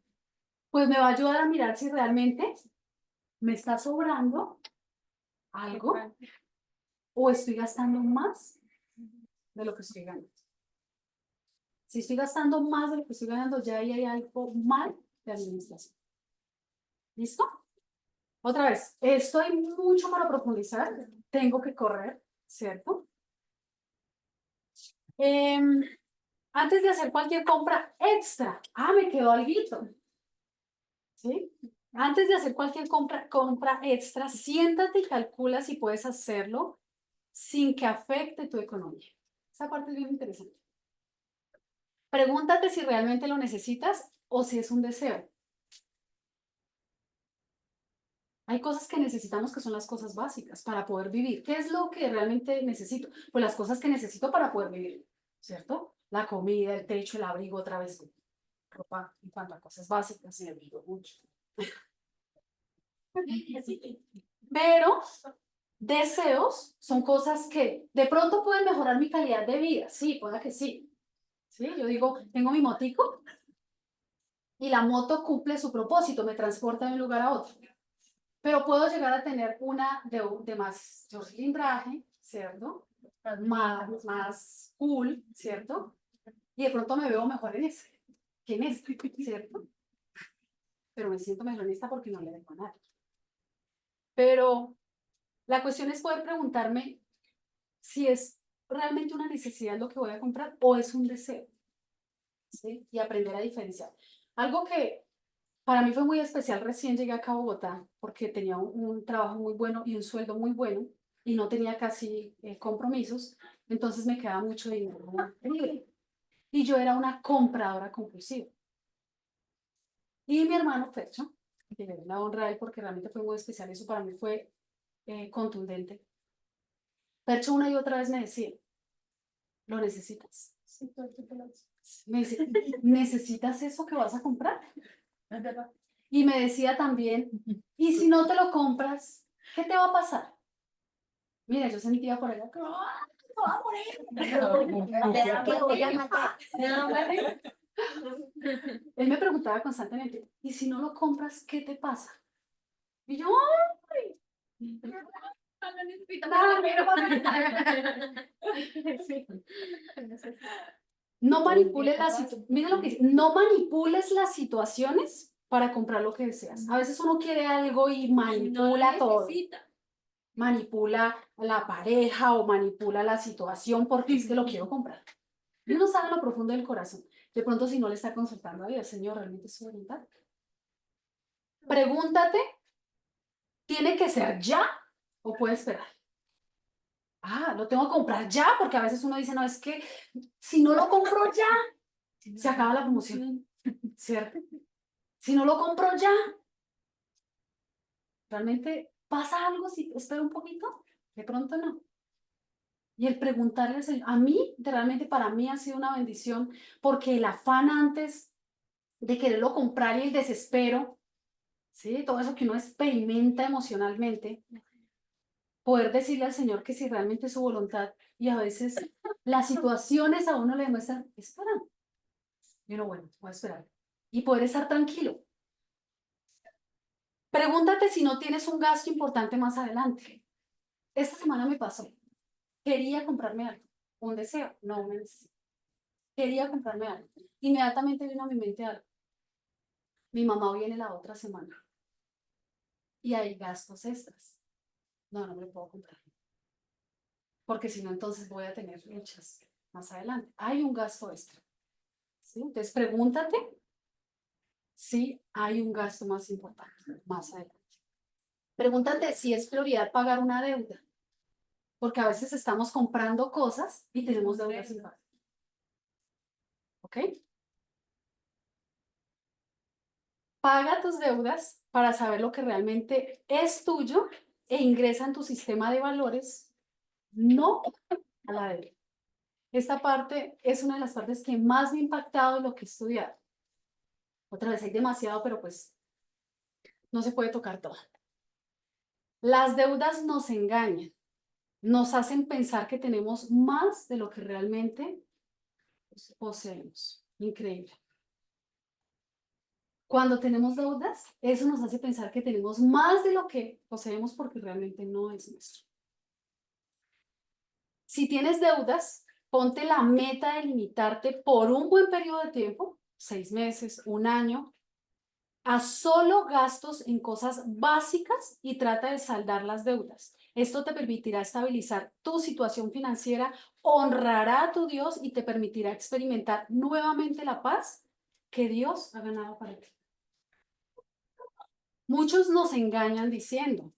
[SPEAKER 1] Pues me va a ayudar a mirar si realmente me está sobrando algo o estoy gastando más de lo que estoy ganando. Si estoy gastando más de lo que estoy ganando, ya ahí hay algo mal de administración. ¿Listo? Otra vez, estoy mucho para profundizar. Tengo que correr, ¿cierto? Antes de hacer cualquier compra extra, me quedó alguito, ¿sí? Antes de hacer cualquier compra extra, siéntate y calcula si puedes hacerlo sin que afecte tu economía. Esa parte es bien interesante. Pregúntate si realmente lo necesitas o si es un deseo. Hay cosas que necesitamos que son las cosas básicas para poder vivir. ¿Qué es lo que realmente necesito? Pues las cosas que necesito para poder vivir, ¿cierto? La comida, el techo, el abrigo, otra vez ropa en cuanto a cosas básicas, me abrigo mucho. Pero deseos son cosas que de pronto pueden mejorar mi calidad de vida. Sí, puede que sí. Sí, yo digo, tengo mi motico y la moto cumple su propósito, me transporta de un lugar a otro. Pero puedo llegar a tener una de mayor cilindraje, ¿cierto? más cool, ¿cierto? Y de pronto me veo mejor en ese que en este, ¿cierto? Pero me siento mejor en esta porque no le dejo a nadie. Pero la cuestión es poder preguntarme si es realmente una necesidad lo que voy a comprar o es un deseo, ¿sí? Y aprender a diferenciar. Algo que para mí fue muy especial, recién llegué acá a Bogotá porque tenía un trabajo muy bueno y un sueldo muy bueno y no tenía casi compromisos, entonces me quedaba mucho dinero libre. Y yo era una compradora compulsiva. Y mi hermano Fercho, que le doy la honra a él porque realmente fue muy especial, eso para mí fue contundente. Fercho una y otra vez me decía, ¿lo necesitas?
[SPEAKER 3] Sí, todo el tiempo lo dice.
[SPEAKER 1] Me dice, ¿necesitas eso que vas a comprar?
[SPEAKER 3] Es verdad.
[SPEAKER 1] Y me decía también, ¿y si no te lo compras, qué te va a pasar? Mira, yo sentía por allá, ¡ah, me voy a morir!
[SPEAKER 3] Te voy a matar.
[SPEAKER 1] Él me preguntaba constantemente, ¿y si no lo compras, qué te pasa? Y yo, ¡ay! Nada, no manipules las situaciones. Mira lo que dice, no manipules las situaciones para comprar lo que deseas. A veces uno quiere algo y manipula todo. Manipula a la pareja o manipula la situación porque es que lo quiero comprar. Y uno sabe lo profundo del corazón. De pronto, si no le está consultando a Dios, Señor, ¿realmente es su voluntad? Pregúntate, ¿tiene que ser ya o puede esperar? Ah, lo tengo que comprar ya, porque a veces uno dice, no, es que si no lo compro ya, se acaba la promoción, ¿cierto? Si no lo compro ya, ¿realmente pasa algo si espero un poquito? De pronto no. Y el preguntarle al Señor, a mí, realmente para mí ha sido una bendición, porque el afán antes de quererlo comprar y el desespero, ¿sí? Todo eso que uno experimenta emocionalmente, poder decirle al Señor que si realmente es su voluntad, y a veces las situaciones a uno le demuestran, espera, y uno, bueno, voy a esperar, y poder estar tranquilo. Pregúntate si no tienes un gasto importante más adelante. Esta semana me pasó. Quería comprarme algo, un deseo, no me necesito. Quería comprarme algo. Inmediatamente vino a mi mente algo. Mi mamá viene la otra semana y hay gastos extras. No, no me lo puedo comprar. Porque si no, entonces voy a tener luchas más adelante. Hay un gasto extra. ¿Sí? Entonces pregúntate si hay un gasto más importante más adelante. Pregúntate si es prioridad pagar una deuda. Porque a veces estamos comprando cosas y tenemos deudas sin pagar. ¿Ok? Paga tus deudas para saber lo que realmente es tuyo e ingresa en tu sistema de valores, no a la deuda. Esta parte es una de las partes que más me ha impactado en lo que he estudiado. Otra vez hay demasiado, pero pues no se puede tocar todo. Las deudas nos engañan, nos hacen pensar que tenemos más de lo que realmente poseemos. Increíble. Cuando tenemos deudas, eso nos hace pensar que tenemos más de lo que poseemos porque realmente no es nuestro. Si tienes deudas, ponte la meta de limitarte por un buen periodo de tiempo, 6 meses, un año, a solo gastos en cosas básicas y trata de saldar las deudas. Esto te permitirá estabilizar tu situación financiera, honrará a tu Dios y te permitirá experimentar nuevamente la paz que Dios ha ganado para ti. Muchos nos engañan diciendo,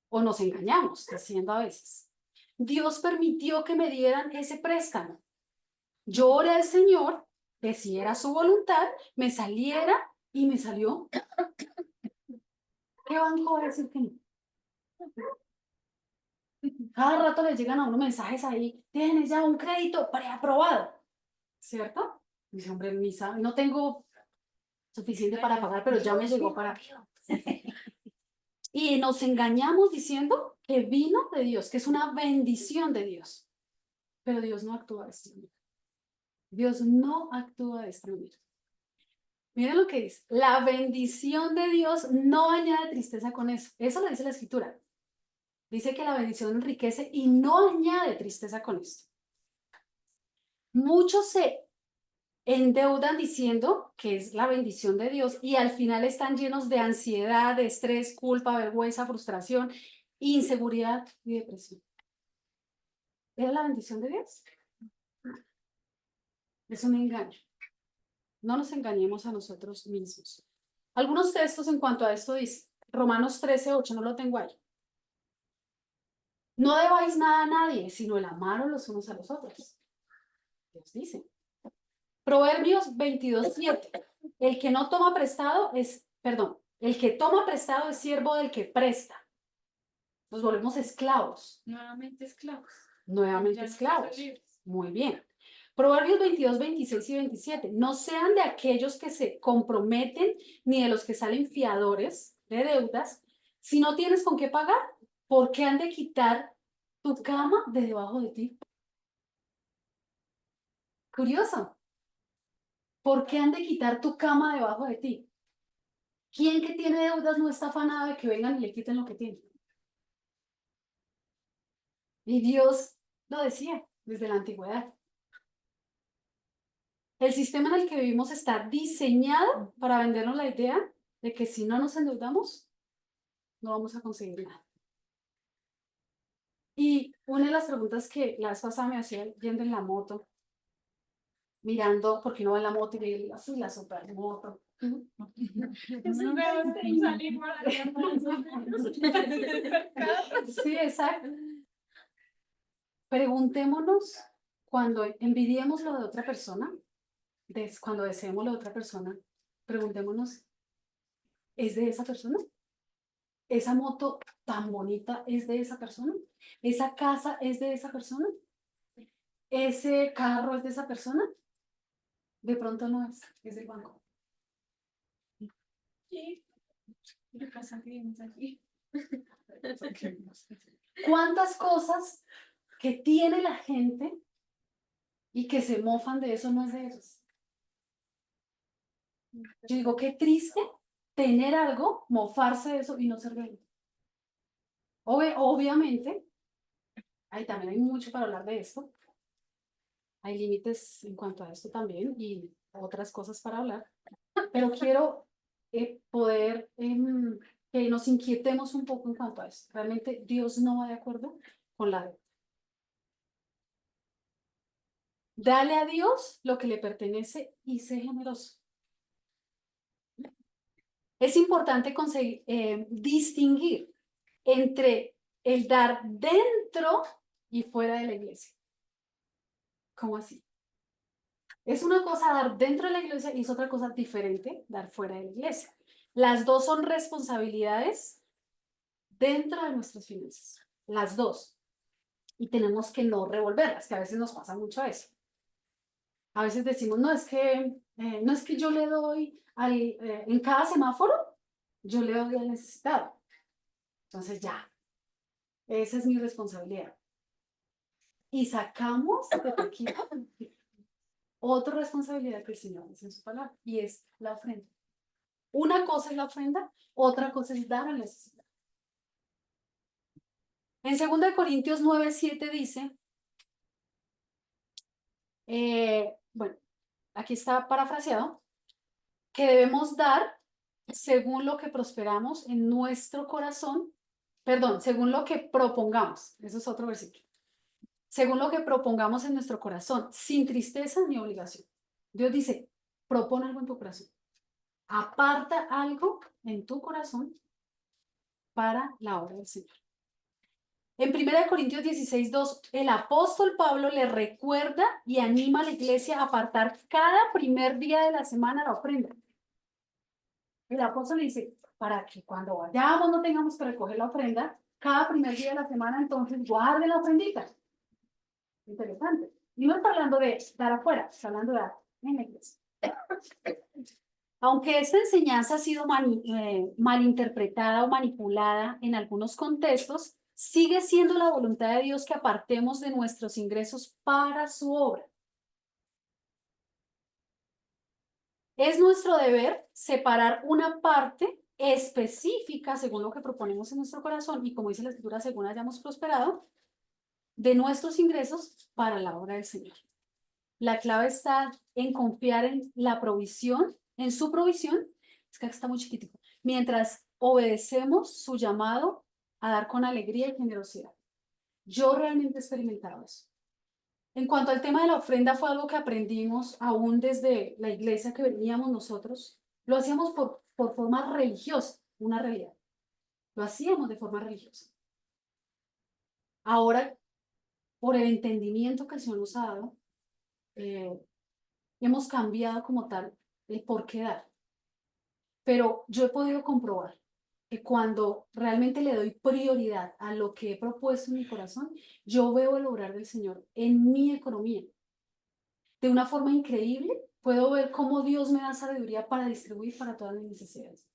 [SPEAKER 1] o nos engañamos diciendo a veces, Dios permitió que me dieran ese préstamo. Yo oré al Señor, que si era su voluntad, me saliera y me salió. ¿Qué banco va a decir que no? Cada rato le llegan a uno mensajes ahí, tienes ya un crédito preaprobado, ¿cierto? Dice, hombre, no tengo suficiente para pagar, pero ya me llegó para... Y nos engañamos diciendo que vino de Dios, que es una bendición de Dios. Pero Dios no actúa de esta manera. Dios no actúa de esta manera. Miren lo que dice. La bendición de Dios no añade tristeza con eso. Eso lo dice la Escritura. Dice que la bendición enriquece y no añade tristeza con esto. Muchos se endeudan diciendo que es la bendición de Dios y al final están llenos de ansiedad, de estrés, culpa, vergüenza, frustración, inseguridad y depresión. ¿Es la bendición de Dios? Es un engaño. No nos engañemos a nosotros mismos. Algunos textos en cuanto a esto dice, Romanos 13:8, no lo tengo ahí. No debáis nada a nadie, sino el amaros los unos a los otros. Dios dice. Proverbios 22:7. El que no toma prestado es, perdón, el que toma prestado es siervo del que presta. Nos volvemos esclavos.
[SPEAKER 5] Nuevamente esclavos.
[SPEAKER 1] Nuevamente
[SPEAKER 5] Ya no
[SPEAKER 1] esclavos.
[SPEAKER 5] son libres.
[SPEAKER 1] Muy bien. Proverbios 22, 26 y 27. No sean de aquellos que se comprometen, ni de los que salen fiadores de deudas. Si no tienes con qué pagar, ¿por qué han de quitar tu cama de debajo de ti? Curioso. ¿Por qué han de quitar tu cama debajo de ti? ¿Quién que tiene deudas no está afanado de que vengan y le quiten lo que tiene? Y Dios lo decía desde la antigüedad. El sistema en el que vivimos está diseñado para vendernos la idea de que si no nos endeudamos, no vamos a conseguir nada. Y una de las preguntas que la vez pasada me hacía yendo en la moto, mirando, porque no va en la moto y le digo, la supermoto.
[SPEAKER 5] Eso debe salir para
[SPEAKER 1] Sí, exacto. Preguntémonos cuando envidiemos lo de otra persona, cuando deseemos lo de otra persona, preguntémonos, ¿es de esa persona? ¿Esa moto tan bonita es de esa persona? ¿Esa casa es de esa persona? ¿Ese carro es de esa persona? De pronto no es del banco.
[SPEAKER 5] ¿Qué pasa aquí?
[SPEAKER 1] ¿Cuántas cosas que tiene la gente y que se mofan de eso no es de ellos? Yo digo, qué triste tener algo, mofarse de eso y no ser de ellos. Obviamente, también hay mucho para hablar de esto. Hay límites en cuanto a esto también y otras cosas para hablar. Pero quiero poder que nos inquietemos un poco en cuanto a esto. Realmente Dios no va de acuerdo con la deuda. Dale a Dios lo que le pertenece y sé generoso. Es importante distinguir entre el dar dentro y fuera de la iglesia. ¿Cómo así? Es una cosa dar dentro de la iglesia y es otra cosa diferente dar fuera de la iglesia. Las dos son responsabilidades dentro de nuestras finanzas. Las dos. Y tenemos que no revolverlas, que a veces nos pasa mucho eso. A veces decimos, no es que yo le doy en cada semáforo, yo le doy al necesitado. Entonces ya, esa es mi responsabilidad. Y sacamos de aquí otra responsabilidad que el Señor dice en su palabra, y es la ofrenda. Una cosa es la ofrenda, otra cosa es dar al necesitado. En 2 Corintios 9:7 dice, bueno, aquí está parafraseado, que debemos dar según lo que prosperamos en nuestro corazón, perdón, según lo que propongamos, eso es otro versículo, según lo que propongamos en nuestro corazón, sin tristeza ni obligación. Dios dice, propone algo en tu corazón, aparta algo en tu corazón para la obra del Señor. En 1 Corintios 16:2, el apóstol Pablo le recuerda y anima a la iglesia a apartar cada primer día de la semana la ofrenda. El apóstol dice, para que cuando vayamos no tengamos que recoger la ofrenda, cada primer día de la semana entonces guarde la ofrendita. Interesante. Y no está hablando de dar afuera, está hablando de dar en la iglesia. Aunque esta enseñanza ha sido malinterpretada o manipulada en algunos contextos, sigue siendo la voluntad de Dios que apartemos de nuestros ingresos para su obra. Es nuestro deber separar una parte específica según lo que proponemos en nuestro corazón y como dice la Escritura, según hayamos prosperado, de nuestros ingresos para la obra del Señor. La clave está en confiar en la provisión, en su provisión, es que acá está muy chiquitico, mientras obedecemos su llamado a dar con alegría y generosidad. Yo realmente he experimentado eso. En cuanto al tema de la ofrenda, fue algo que aprendimos aún desde la iglesia que veníamos nosotros. Lo hacíamos por forma religiosa, una realidad. Lo hacíamos de forma religiosa. Ahora, por el entendimiento que el Señor nos ha dado, hemos cambiado como tal el por qué dar. Pero yo he podido comprobar que cuando realmente le doy prioridad a lo que he propuesto en mi corazón, yo veo el obrar del Señor en mi economía. De una forma increíble, puedo ver cómo Dios me da sabiduría para distribuir para todas mis necesidades.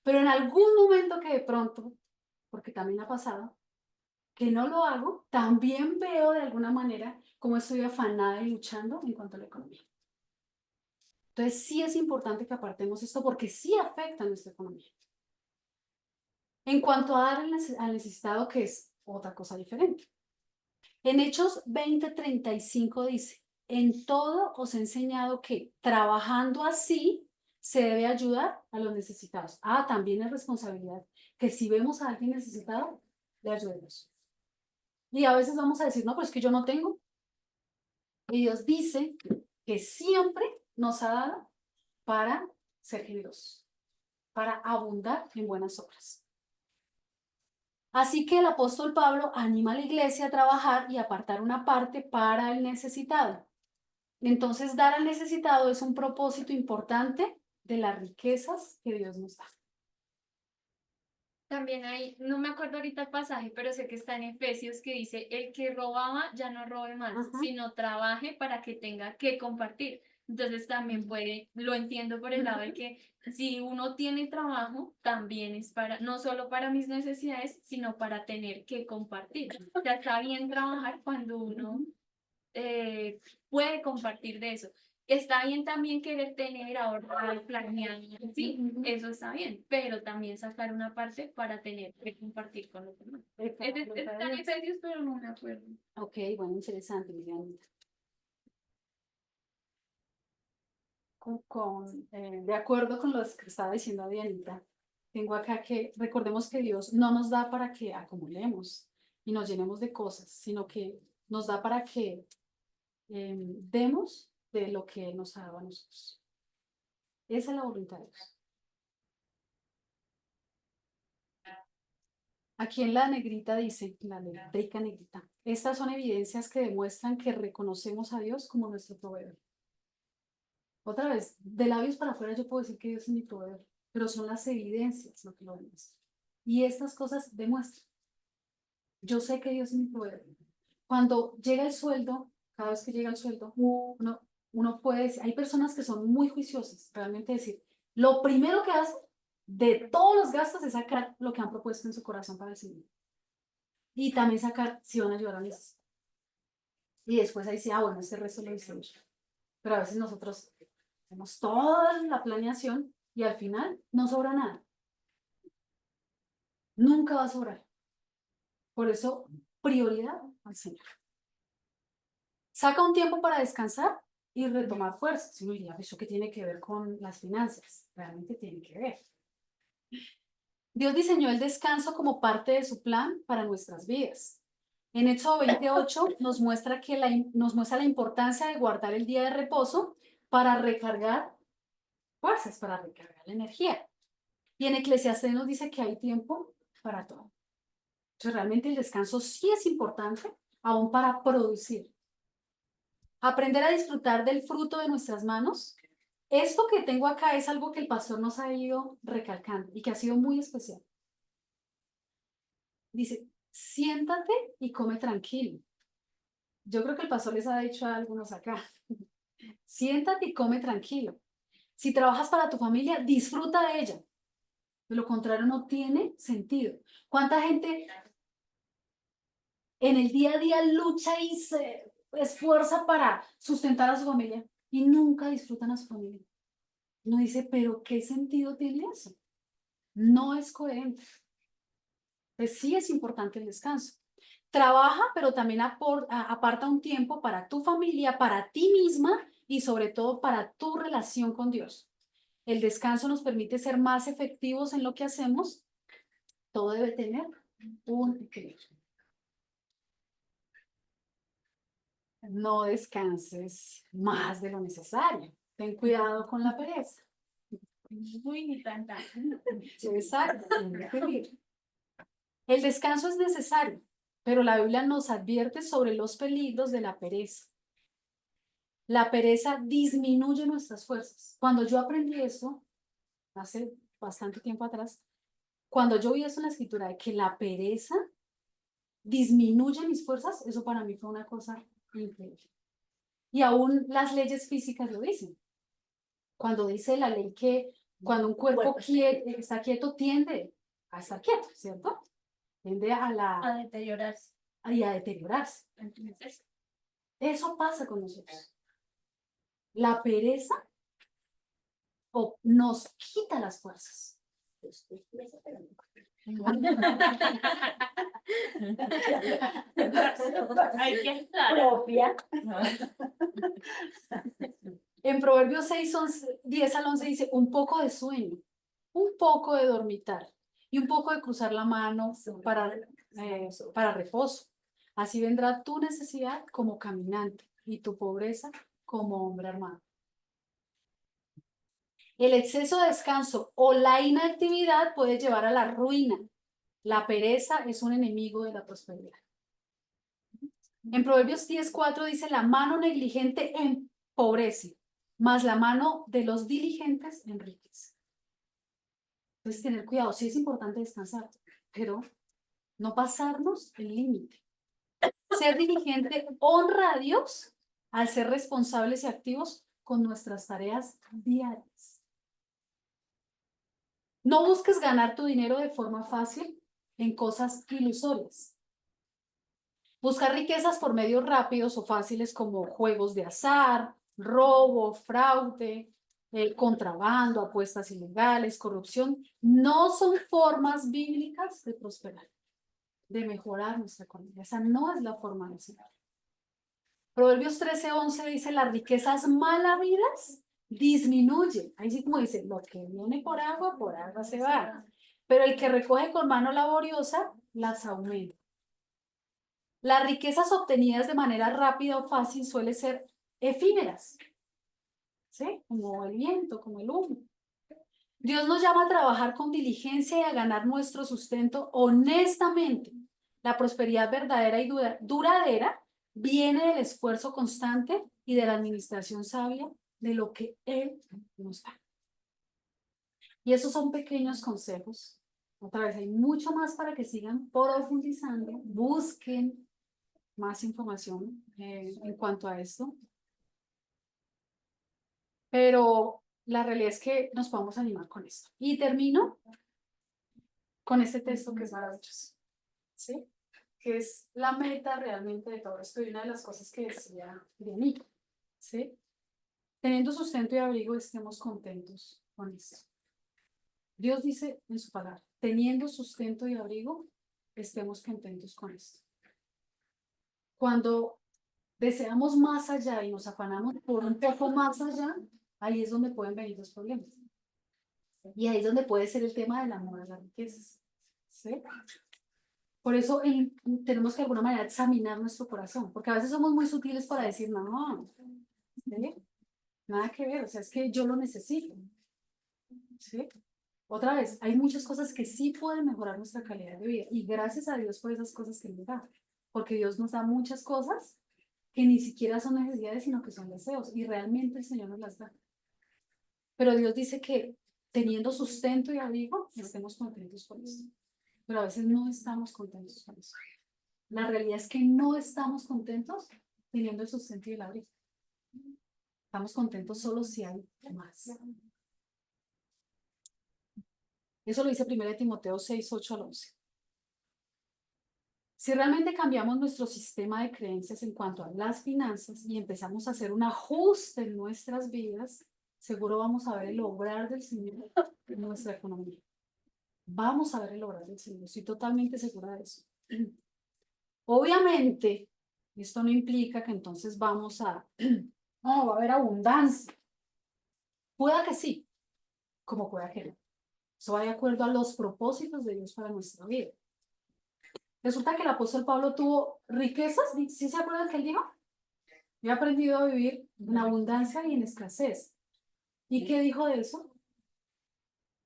[SPEAKER 1] Pero en algún momento que de pronto, porque también ha pasado, que no lo hago, también veo de alguna manera cómo estoy afanada y luchando en cuanto a la economía. Entonces sí es importante que apartemos esto porque sí afecta a nuestra economía. En cuanto a dar al necesitado, que es otra cosa diferente. En Hechos 20:35 dice, en todo os he enseñado que trabajando así se debe ayudar a los necesitados. También es responsabilidad que si vemos a alguien necesitado, le ayudemos. Y a veces vamos a decir, no, pues que yo no tengo. Y Dios dice que siempre nos ha dado para ser generosos, para abundar en buenas obras. Así que el apóstol Pablo anima a la iglesia a trabajar y apartar una parte para el necesitado. Entonces, dar al necesitado es un propósito importante de las riquezas que Dios nos da.
[SPEAKER 5] También hay, no me acuerdo ahorita el pasaje, pero sé que está en Efesios que dice, el que robaba ya no robe más,
[SPEAKER 1] Ajá.
[SPEAKER 5] sino trabaje para que tenga que compartir. Entonces también puede, lo entiendo por el lado de que si uno tiene trabajo, también es para, no solo para mis necesidades, sino para tener que compartir. O sea, está bien trabajar cuando uno puede compartir de eso. Está bien también querer tener, ahorrar, planear, sí, eso está bien, pero también sacar una parte para tener que compartir con los demás. Está en Efesios, pero no me acuerdo.
[SPEAKER 1] Ok, bueno, interesante, Miriam. De acuerdo con lo que estaba diciendo Dianita, tengo acá que recordemos que Dios no nos da para que acumulemos y nos llenemos de cosas, sino que nos da para que demos de lo que Él nos ha dado a nosotros. Esa es la voluntad de Dios. Aquí en la negrita dice, la letrica negrita, estas son evidencias que demuestran que reconocemos a Dios como nuestro proveedor. Otra vez, de labios para afuera yo puedo decir que Dios es mi proveedor, pero son las evidencias lo que lo demuestran. Y estas cosas demuestran. Yo sé que Dios es mi proveedor. Cuando llega el sueldo, cada vez que llega el sueldo, uno puede decir, hay personas que son muy juiciosas, realmente decir, lo primero que hacen de todos los gastos es sacar lo que han propuesto en su corazón para el Señor. Y también sacar si van a ayudar a mis. Y después ahí sí, bueno, ese resto lo hice yo. Pero a veces nosotros hacemos toda la planeación y al final no sobra nada. Nunca va a sobrar. Por eso, prioridad al Señor. Saca un tiempo para descansar y retomar fuerzas. Y uno diría, ¿eso qué tiene que ver con las finanzas? Realmente tiene que ver. Dios diseñó el descanso como parte de su plan para nuestras vidas. En Éxodo 28 nos muestra la importancia de guardar el día de reposo para recargar fuerzas, para recargar la energía. Y en Eclesiastés nos dice que hay tiempo para todo. Entonces, realmente el descanso sí es importante, aún para producir. Aprender a disfrutar del fruto de nuestras manos. Esto que tengo acá es algo que el pastor nos ha ido recalcando y que ha sido muy especial. Dice, siéntate y come tranquilo. Yo creo que el pastor les ha dicho a algunos acá, siéntate y come tranquilo. Si trabajas para tu familia, disfruta de ella. De lo contrario, no tiene sentido. ¿Cuánta gente en el día a día lucha y se esfuerza para sustentar a su familia y nunca disfrutan a su familia? Uno dice, pero ¿qué sentido tiene eso? No es coherente. Pues sí es importante el descanso. Trabaja, pero también aparta un tiempo para tu familia, para ti misma y sobre todo para tu relación con Dios. El descanso nos permite ser más efectivos en lo que hacemos. Todo debe tener un equilibrio. No descanses más de lo necesario. Ten cuidado con la pereza.
[SPEAKER 5] Uy, ni tanta.
[SPEAKER 1] Exacto. El descanso es necesario, pero la Biblia nos advierte sobre los peligros de la pereza. La pereza disminuye nuestras fuerzas. Cuando yo aprendí esto, hace bastante tiempo atrás, cuando yo vi eso en la escritura de que la pereza disminuye mis fuerzas, eso para mí fue una cosa increíble. Y aún las leyes físicas lo dicen. Cuando dice la ley que cuando un cuerpo está quieto, tiende a estar quieto, ¿cierto? Tiende
[SPEAKER 3] A deteriorarse.
[SPEAKER 1] y a deteriorarse.
[SPEAKER 5] Entonces,
[SPEAKER 1] Eso pasa con nosotros. La pereza nos quita las fuerzas.
[SPEAKER 2] Hay que estar.
[SPEAKER 3] Propia.
[SPEAKER 1] En Proverbios 6, 10 al 11 dice, un poco de sueño, un poco de dormitar y un poco de cruzar la mano para reposo. Así vendrá tu necesidad como caminante y tu pobreza como hombre armado. El exceso de descanso o la inactividad puede llevar a la ruina. La pereza es un enemigo de la prosperidad. En Proverbios 10:4 dice, la mano negligente empobrece, mas la mano de los diligentes enriquece. Entonces, tener cuidado, sí es importante descansar, pero no pasarnos el límite. Ser diligente honra a Dios al ser responsables y activos con nuestras tareas diarias. No busques ganar tu dinero de forma fácil en cosas ilusorias. Buscar riquezas por medios rápidos o fáciles como juegos de azar, robo, fraude, contrabando, apuestas ilegales, corrupción, no son formas bíblicas de prosperar, de mejorar nuestra economía. Esa no es la forma de ser. Proverbios 13:11 dice, las riquezas mal habidas disminuyen. Ahí sí como dice, lo que viene por agua se va. Pero el que recoge con mano laboriosa, las aumenta. Las riquezas obtenidas de manera rápida o fácil suelen ser efímeras, ¿sí? Como el viento, como el humo. Dios nos llama a trabajar con diligencia y a ganar nuestro sustento honestamente. La prosperidad verdadera y duradera viene del esfuerzo constante y de la administración sabia de lo que Él nos da. Y esos son pequeños consejos. Otra vez, hay mucho más para que sigan profundizando, busquen más información en cuanto a esto. Pero la realidad es que nos podemos animar con esto. Y termino con este texto que es maravilloso, ¿sí? Que es la meta realmente de todo esto y una de las cosas que decía Dianita, ¿sí? Teniendo sustento y abrigo, estemos contentos con esto. Dios dice en su palabra, teniendo sustento y abrigo, estemos contentos con esto. Cuando deseamos más allá y nos afanamos por un poco más allá, ahí es donde pueden venir los problemas. Y ahí es donde puede ser el tema del amor a las riquezas. ¿Sí? Por eso tenemos que de alguna manera examinar nuestro corazón, porque a veces somos muy sutiles para decir, no, ¿sí? Nada que ver, o sea, es que yo lo necesito. ¿Sí? Otra vez, hay muchas cosas que sí pueden mejorar nuestra calidad de vida y gracias a Dios por esas cosas que nos da, porque Dios nos da muchas cosas que ni siquiera son necesidades, sino que son deseos y realmente el Señor nos las da. Pero Dios dice que teniendo sustento y abrigo, estemos contentos con eso. Pero a veces no estamos contentos con eso. La realidad es que no estamos contentos teniendo el sustento y el abrigo. Estamos contentos solo si hay más. Eso lo dice 1 Timoteo 6:8-11. Si realmente cambiamos nuestro sistema de creencias en cuanto a las finanzas y empezamos a hacer un ajuste en nuestras vidas, seguro vamos a ver el obrar del Señor en nuestra economía. vamos a ver el obrar del Señor. Estoy totalmente segura de eso. Obviamente, esto no implica que entonces vamos a, no, va a haber abundancia. Pueda que sí, como pueda que no. Eso va de acuerdo a los propósitos de Dios para nuestra vida. Resulta que el apóstol Pablo tuvo riquezas, ¿sí se acuerdan que él dijo? Yo he aprendido a vivir en abundancia y en escasez. ¿Y qué dijo de eso?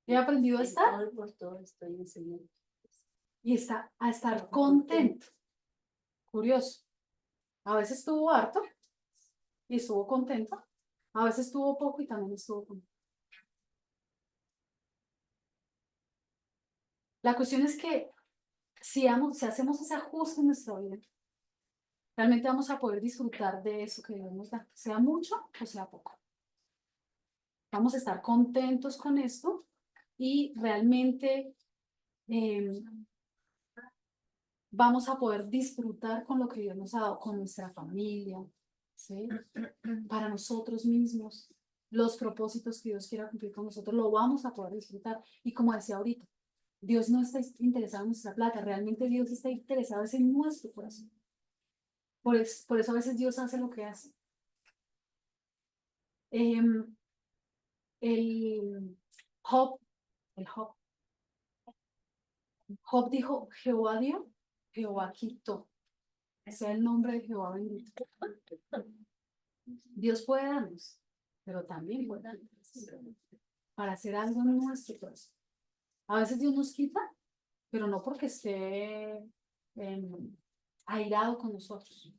[SPEAKER 1] He aprendido a
[SPEAKER 6] En
[SPEAKER 1] estar
[SPEAKER 6] todo por todo estoy enseñando.
[SPEAKER 1] y a estar contento. Curioso. A veces estuvo harto y estuvo contento. A veces estuvo poco y también estuvo contento. La cuestión es que si hacemos ese ajuste en nuestra vida, realmente vamos a poder disfrutar de eso que Dios nos da, sea mucho o sea poco. Vamos a estar contentos con esto y realmente vamos a poder disfrutar con lo que Dios nos ha dado, con nuestra familia, ¿sí? Para nosotros mismos, los propósitos que Dios quiera cumplir con nosotros, lo vamos a poder disfrutar. Y como decía ahorita, Dios no está interesado en nuestra plata, realmente Dios está interesado es en nuestro corazón. Por eso a veces Dios hace lo que hace. Em, el Job, el Job, Job dijo, Jehová dio, Jehová quitó. Sea el nombre de Jehová bendito. Dios puede darnos, pero también puede darnos para hacer algo en nuestro corazón. A veces Dios nos quita, pero no porque esté airado con nosotros,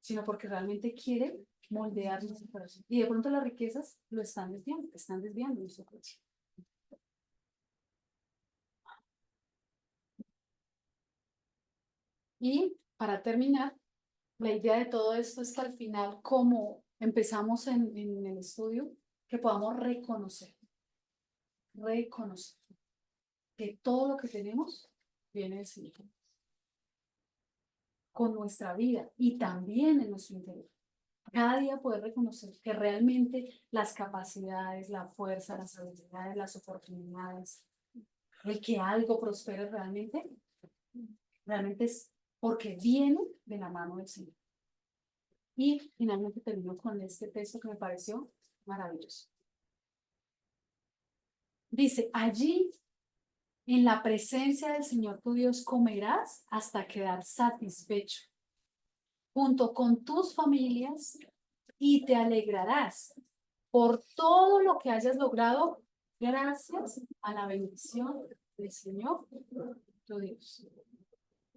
[SPEAKER 1] sino porque realmente quiere moldear nuestro corazón. Y de pronto las riquezas lo están desviando nuestro corazón. Y para terminar, la idea de todo esto es que al final, como empezamos en el estudio, que podamos reconocer que todo lo que tenemos viene del Señor, con nuestra vida y también en nuestro interior. Cada día poder reconocer que realmente las capacidades, la fuerza, las habilidades, las oportunidades, el que algo prospere realmente es porque viene de la mano del Señor. Y finalmente termino con este texto que me pareció maravilloso. Dice, allí en la presencia del Señor tu Dios comerás hasta quedar satisfecho, junto con tus familias, y te alegrarás por todo lo que hayas logrado gracias a la bendición del Señor tu Dios.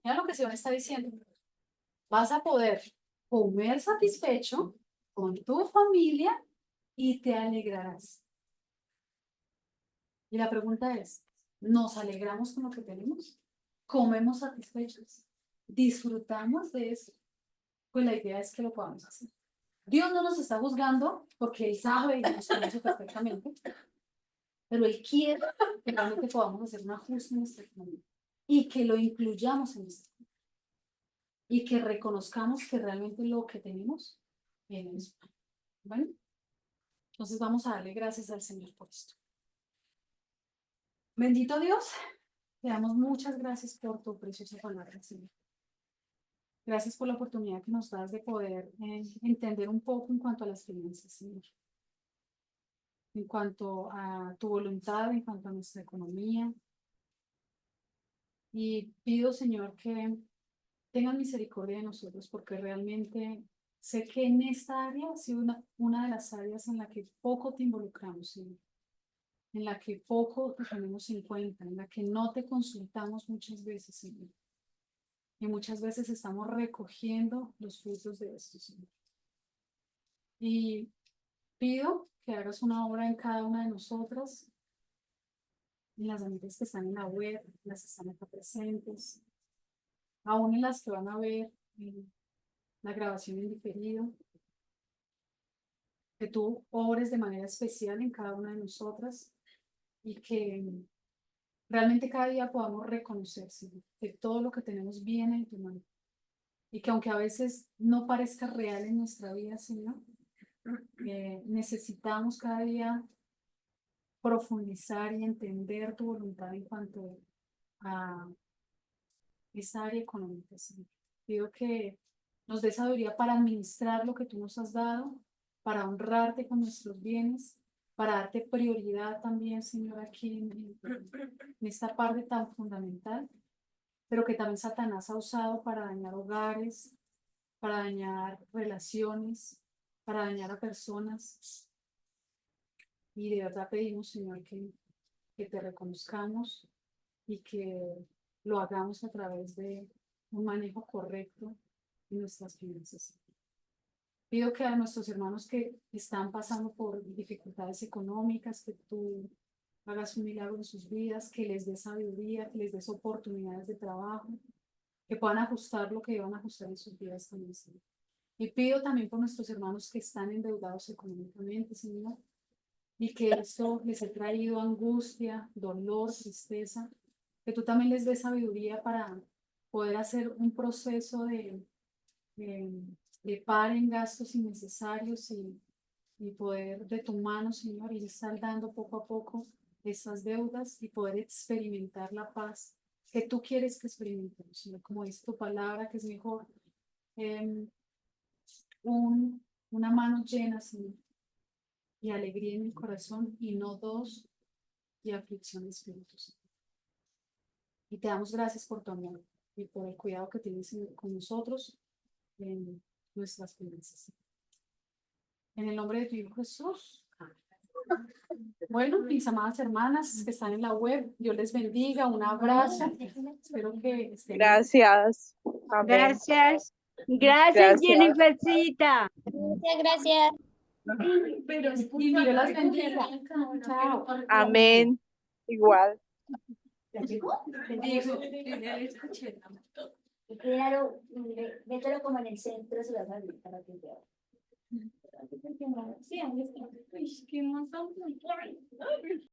[SPEAKER 1] Mira lo que el Señor está diciendo. Vas a poder comer satisfecho con tu familia y te alegrarás. Y la pregunta es, ¿nos alegramos con lo que tenemos? ¿Comemos satisfechos? ¿Disfrutamos de eso? Pues la idea es que lo podamos hacer. Dios no nos está juzgando porque Él sabe y nos conoce perfectamente, pero Él quiere que realmente podamos hacer un ajuste en nuestra economía y que lo incluyamos en nuestra economía y que reconozcamos que realmente lo que tenemos es bueno. Entonces vamos a darle gracias al Señor por esto. Bendito Dios, te damos muchas gracias por tu preciosa palabra, Señor. Gracias por la oportunidad que nos das de poder entender un poco en cuanto a las finanzas, Señor. En cuanto a tu voluntad, en cuanto a nuestra economía. Y pido, Señor, que tengan misericordia de nosotros, porque realmente sé que en esta área ha sido una de las áreas en la que poco te involucramos, Señor. En la que poco te tenemos en cuenta, en la que no te consultamos muchas veces, Señor. Y muchas veces estamos recogiendo los frutos de esto, Señor. Y pido que hagas una obra en cada una de nosotras, en las amigas que están en la web, las que están acá presentes, aún en las que van a ver la grabación en diferido, que tú obres de manera especial en cada una de nosotras y que realmente cada día podamos reconocer, Señor, que todo lo que tenemos viene de tu mano y que aunque a veces no parezca real en nuestra vida, Señor, necesitamos cada día profundizar y entender tu voluntad en cuanto a esa área económica, Señor. Pido que nos dé sabiduría para administrar lo que tú nos has dado, para honrarte con nuestros bienes, para darte prioridad también, Señor, aquí en esta parte tan fundamental, pero que también Satanás ha usado para dañar hogares, para dañar relaciones, para dañar a personas. Y de verdad pedimos, Señor, que te reconozcamos y que lo hagamos a través de un manejo correcto de nuestras finanzas. Pido que a nuestros hermanos que están pasando por dificultades económicas, que tú hagas un milagro en sus vidas, que les des sabiduría, que les des oportunidades de trabajo, que puedan ajustar lo que van a ajustar en sus vidas también, Señor. Y pido también por nuestros hermanos que están endeudados económicamente, Señor, y que esto les ha traído angustia, dolor, tristeza, que tú también les des sabiduría para poder hacer un proceso de par en gastos innecesarios y poder de tu mano, Señor, ir saldando poco a poco esas deudas y poder experimentar la paz que tú quieres que experimentemos, Señor, como es tu palabra, que es mejor una mano llena, Señor, y alegría en el corazón, y no dos, y aflicción de espíritus. Y te damos gracias por tu amor y por el cuidado que tienes con nosotros en nuestras finanzas. En el nombre de tu Hijo Jesús. Bueno, mis amadas hermanas que están en la web, Dios les bendiga, un abrazo. Espero que estén bien.
[SPEAKER 7] Gracias. Amén.
[SPEAKER 8] Gracias. Gracias,
[SPEAKER 7] Gracias.
[SPEAKER 8] Jennifercita.
[SPEAKER 9] Muchas gracias.
[SPEAKER 1] Y Dios las bendiga. Chao.
[SPEAKER 7] Amén. Igual.
[SPEAKER 6] Claro, mételo como en el centro, se va a salir para que vea.
[SPEAKER 5] Sí, ahí está. Uy, qué montón.